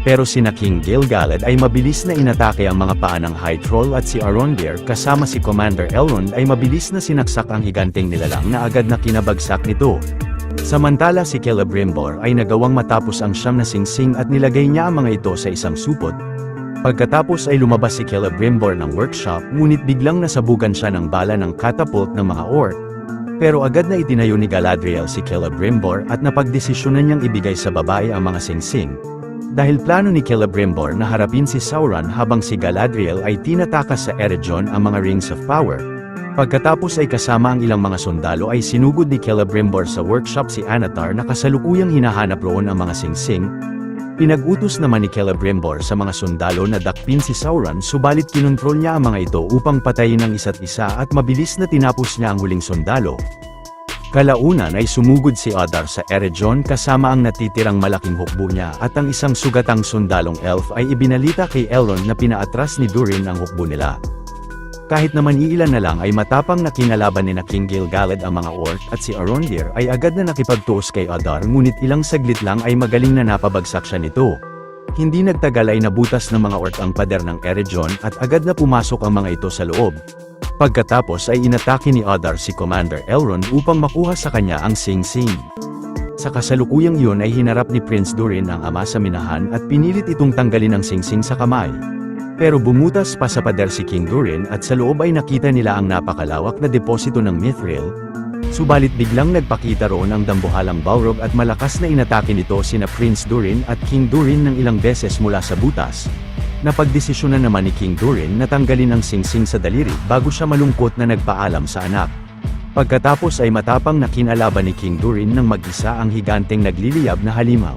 Pero sina King Gil-galad ay mabilis na inatake ang mga paa ng High Troll at si Arondir kasama si Commander Elrond ay mabilis na sinaksak ang higanteng nilalang na agad na kinabagsak nito. Samantala si Celebrimbor ay nagawang matapos ang 9 na singsing at nilagay niya ang mga ito sa isang supot. Pagkatapos ay lumabas si Celebrimbor ng workshop ngunit biglang nasabugan siya ng bala ng catapult ng mga orc. Pero agad na itinayo ni Galadriel si Celebrimbor at napagdesisyonan niyang ibigay sa babae ang mga singsing. Dahil plano ni Celebrimbor na harapin si Sauron habang si Galadriel ay tinatakas sa Eregion ang mga Rings of Power. Pagkatapos ay kasama ang ilang mga sundalo ay sinugod ni Celebrimbor sa workshop si Anatar na kasalukuyang hinahanap roon ang mga singsing. Pinag-utos naman ni Celebrimbor sa mga sundalo na dakpin si Sauron subalit kinontrol niya ang mga ito upang patayin ang isa't isa at mabilis na tinapos niya ang huling sundalo. Kalaunan ay sumugod si Adar sa Eregion kasama ang natitirang malaking hukbo niya at ang isang sugatang sundalong elf ay ibinalita kay Elrond na pinaatras ni Durin ang hukbo nila. Kahit naman iilan na lang ay matapang na kinalaban ni King Gil-galad ang mga orc at si Arondir ay agad na nakipagtuos kay Adar ngunit ilang saglit lang ay magaling na napabagsak siya nito. Hindi nagtagal ay nabutas ng mga orc ang pader ng Eregion at agad na pumasok ang mga ito sa loob. Pagkatapos ay inatake ni Adar si Commander Elrond upang makuha sa kanya ang singsing. Sa kasalukuyang iyon ay hinarap ni Prince Durin ang ama sa minahan at pinilit itong tanggalin ang singsing sa kamay. Pero bumutas pa sa pader si King Durin at sa loob ay nakita nila ang napakalawak na deposito ng Mithril. Subalit biglang nagpakita roon ang dambuhalang Balrog at malakas na inatake nito sina Prince Durin at King Durin ng ilang beses mula sa butas. Napagdesisyonan naman ni King Durin na tanggalin ang singsing sa daliri bago siya malungkot na nagpaalam sa anak. Pagkatapos ay matapang na kinalaban ni King Durin ng mag-isa ang higanteng nagliliyab na halimaw.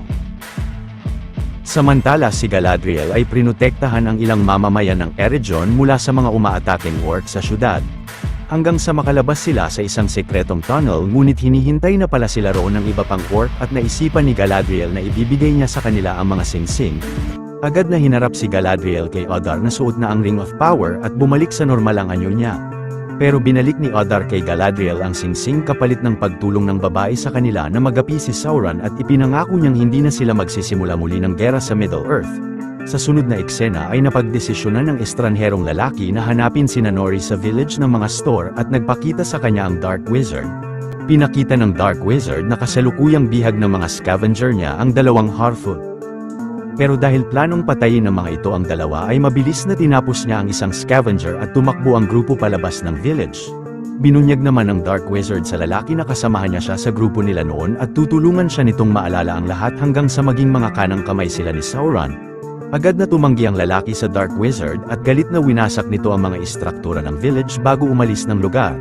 Samantala si Galadriel ay prinotektahan ang ilang mamamayan ng Eregion mula sa mga umaatakeng orc sa syudad. Hanggang sa makalabas sila sa isang sekretong tunnel ngunit hinihintay na pala sila roon ng iba pang orc at naisipan ni Galadriel na ibibigay niya sa kanila ang mga singsing. Agad na hinarap si Galadriel kay Adar na suot na ang Ring of Power at bumalik sa normal ang anyo niya. Pero binalik ni Adar kay Galadriel ang singsing kapalit ng pagtulong ng babae sa kanila na magapi si Sauron at ipinangako niyang hindi na sila magsisimula muli ng gera sa Middle-earth. Sa sunod na eksena ay napagdesisyonan ng estranherong lalaki na hanapin si Nori sa village ng mga Store at nagpakita sa kanya ang Dark Wizard. Pinakita ng Dark Wizard na kasalukuyang bihag ng mga scavenger niya ang dalawang Harfoot. Pero dahil planong patayin ng mga ito ang dalawa ay mabilis na tinapos niya ang isang scavenger at tumakbo ang grupo palabas ng village. Binunyag naman ng Dark Wizard sa lalaki na kasamahan niya siya sa grupo nila noon at tutulungan siya nitong maalala ang lahat hanggang sa maging mga kanang kamay sila ni Sauron. Agad na tumanggi ang lalaki sa Dark Wizard at galit na winasak nito ang mga istruktura ng village bago umalis ng lugar.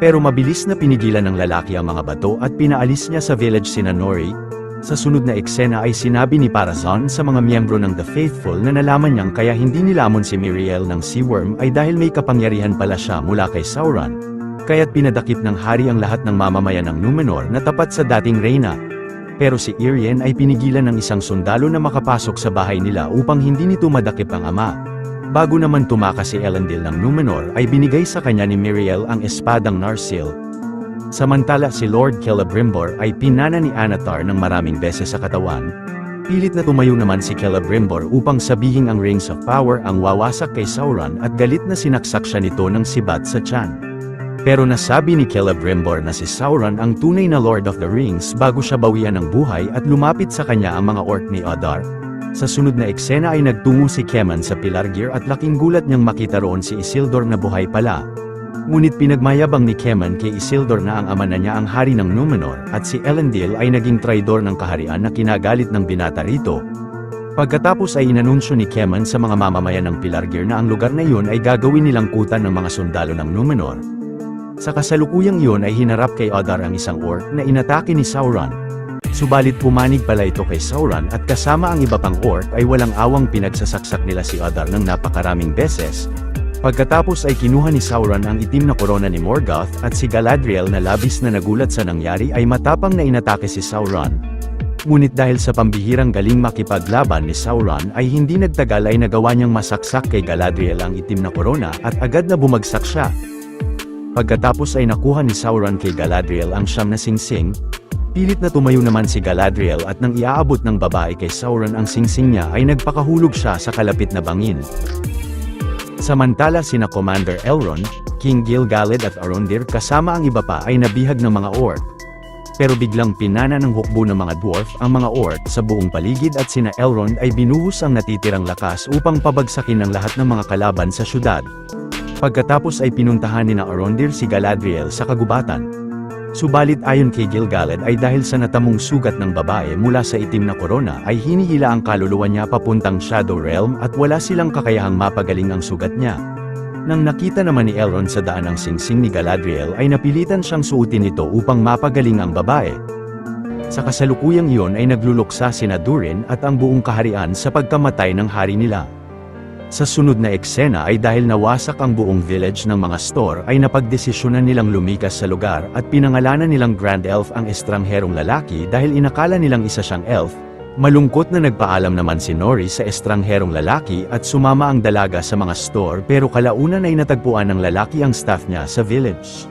Pero mabilis na pinigilan ng lalaki ang mga bato at pinaalis niya sa village sina Nori. Sa sunod na eksena ay sinabi ni Parazon sa mga miyembro ng The Faithful na nalaman niyang kaya hindi nilamon si Miriel ng Sea Worm ay dahil may kapangyarihan pala siya mula kay Sauron. Kaya't pinadakip ng hari ang lahat ng mamamayan ng Numenor na tapat sa dating reyna. Pero si Irien ay pinigilan ng isang sundalo na makapasok sa bahay nila upang hindi nito madakip ang ama. Bago naman tumakas si Elendil ng Numenor ay binigay sa kanya ni Miriel ang espadang Narsil. Samantala si Lord Celebrimbor ay pinana ni Anatar ng maraming beses sa katawan. Pilit na tumayo naman si Celebrimbor upang sabihin ang Rings of Power ang wawasak kay Sauron at galit na sinaksak siya nito ng sibat sa tiyan. Pero nasabi ni Celebrimbor na si Sauron ang tunay na Lord of the Rings bago siya bawian ng buhay at lumapit sa kanya ang mga orc ni Adar. Sa sunod na eksena ay nagtungo si Keman sa Pelargir at laking gulat niyang makita roon si Isildur na buhay pala. Ngunit pinagmayabang ni Keman kay Isildur na ang ama na niya ang hari ng Numenor at si Elendil ay naging traidor ng kaharian na kinagalit ng binata rito. Pagkatapos ay inanunsyo ni Keman sa mga mamamayan ng Pelargir na ang lugar na iyon ay gagawin nilang kutan ng mga sundalo ng Numenor. Sa kasalukuyang iyon ay hinarap kay Adar ang isang orc na inatake ni Sauron. Subalit pumanig pala ito kay Sauron at kasama ang iba pang orc ay walang awang pinagsasaksak nila si Adar ng napakaraming beses. Pagkatapos ay kinuha ni Sauron ang itim na korona ni Morgoth at si Galadriel na labis na nagulat sa nangyari ay matapang na inatake si Sauron. Ngunit dahil sa pambihirang galing makipaglaban ni Sauron ay hindi nagtagal ay nagawa niyang masaksak kay Galadriel ang itim na korona at agad na bumagsak siya. Pagkatapos ay nakuha ni Sauron kay Galadriel ang siyam na singsing. Pilit na tumayo naman si Galadriel at nang iaabot ng babae kay Sauron ang singsing niya ay nagpakahulog siya sa kalapit na bangin. Samantala sina Commander Elrond, King Gil-galad at Arondir kasama ang iba pa ay nabihag ng mga orc. Pero biglang pinana ng hukbo ng mga dwarf ang mga orc sa buong paligid at sina Elrond ay binuhos ang natitirang lakas upang pabagsakin ang lahat ng mga kalaban sa syudad. Pagkatapos ay pinuntahan ni Arondir si Galadriel sa kagubatan. Subalit ayon kay Gil-galad ay dahil sa natamong sugat ng babae mula sa itim na korona ay hinihila ang kaluluwa niya papuntang Shadow Realm at wala silang kakayahang mapagaling ang sugat niya. Nang nakita naman ni Elrond sa daan ang singsing ni Galadriel ay napilitan siyang suotin ito upang mapagaling ang babae. Sa kasalukuyang iyon ay nagluluksa sina Durin at ang buong kaharian sa pagkamatay ng hari nila. Sa sunod na eksena ay dahil nawasak ang buong village ng mga Store ay napagdesisyonan nilang lumikas sa lugar at pinangalanan nilang Grand Elf ang estrangherong lalaki dahil inakala nilang isa siyang elf. Malungkot na nagpaalam naman si Nori sa estrangherong lalaki at sumama ang dalaga sa mga Store pero kalaunan ay natagpuan ng lalaki ang staff niya sa village.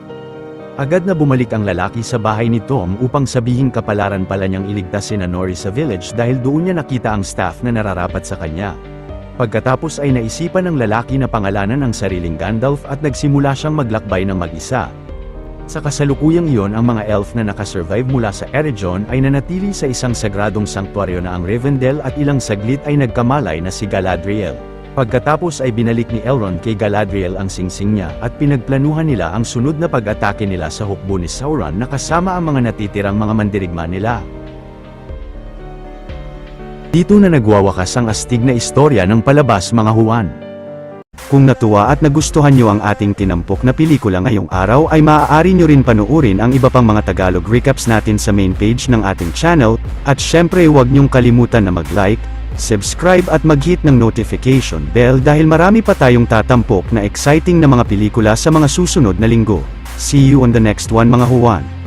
Agad na bumalik ang lalaki sa bahay ni Tom upang sabihing kapalaran pala niyang iligtas sina Nori sa village dahil doon niya nakita ang staff na nararapat sa kanya. Pagkatapos ay naisipan ng lalaki na pangalanan ang sariling Gandalf at nagsimula siyang maglakbay ng mag-isa. Sa kasalukuyang iyon ang mga elf na nakasurvive mula sa Eregion ay nanatili sa isang sagradong sanktuaryo na ang Rivendell at ilang saglit ay nagkamalay na si Galadriel. Pagkatapos ay binalik ni Elrond kay Galadriel ang singsing niya at pinagplanuhan nila ang sunod na pag-atake nila sa hukbo ni Sauron na kasama ang mga natitirang mga mandirigma nila. Dito na nagwawakas ang astig na istorya ng palabas mga Huwan. Kung natuwa at nagustuhan nyo ang ating tinampok na pelikula ngayong araw ay maaari nyo rin panuorin ang iba pang mga Tagalog recaps natin sa main page ng ating channel, at syempre huwag nyong kalimutan na mag-like, subscribe at mag-hit ng notification bell dahil marami pa tayong tatampok na exciting na mga pelikula sa mga susunod na linggo. See you on the next one mga Huwan.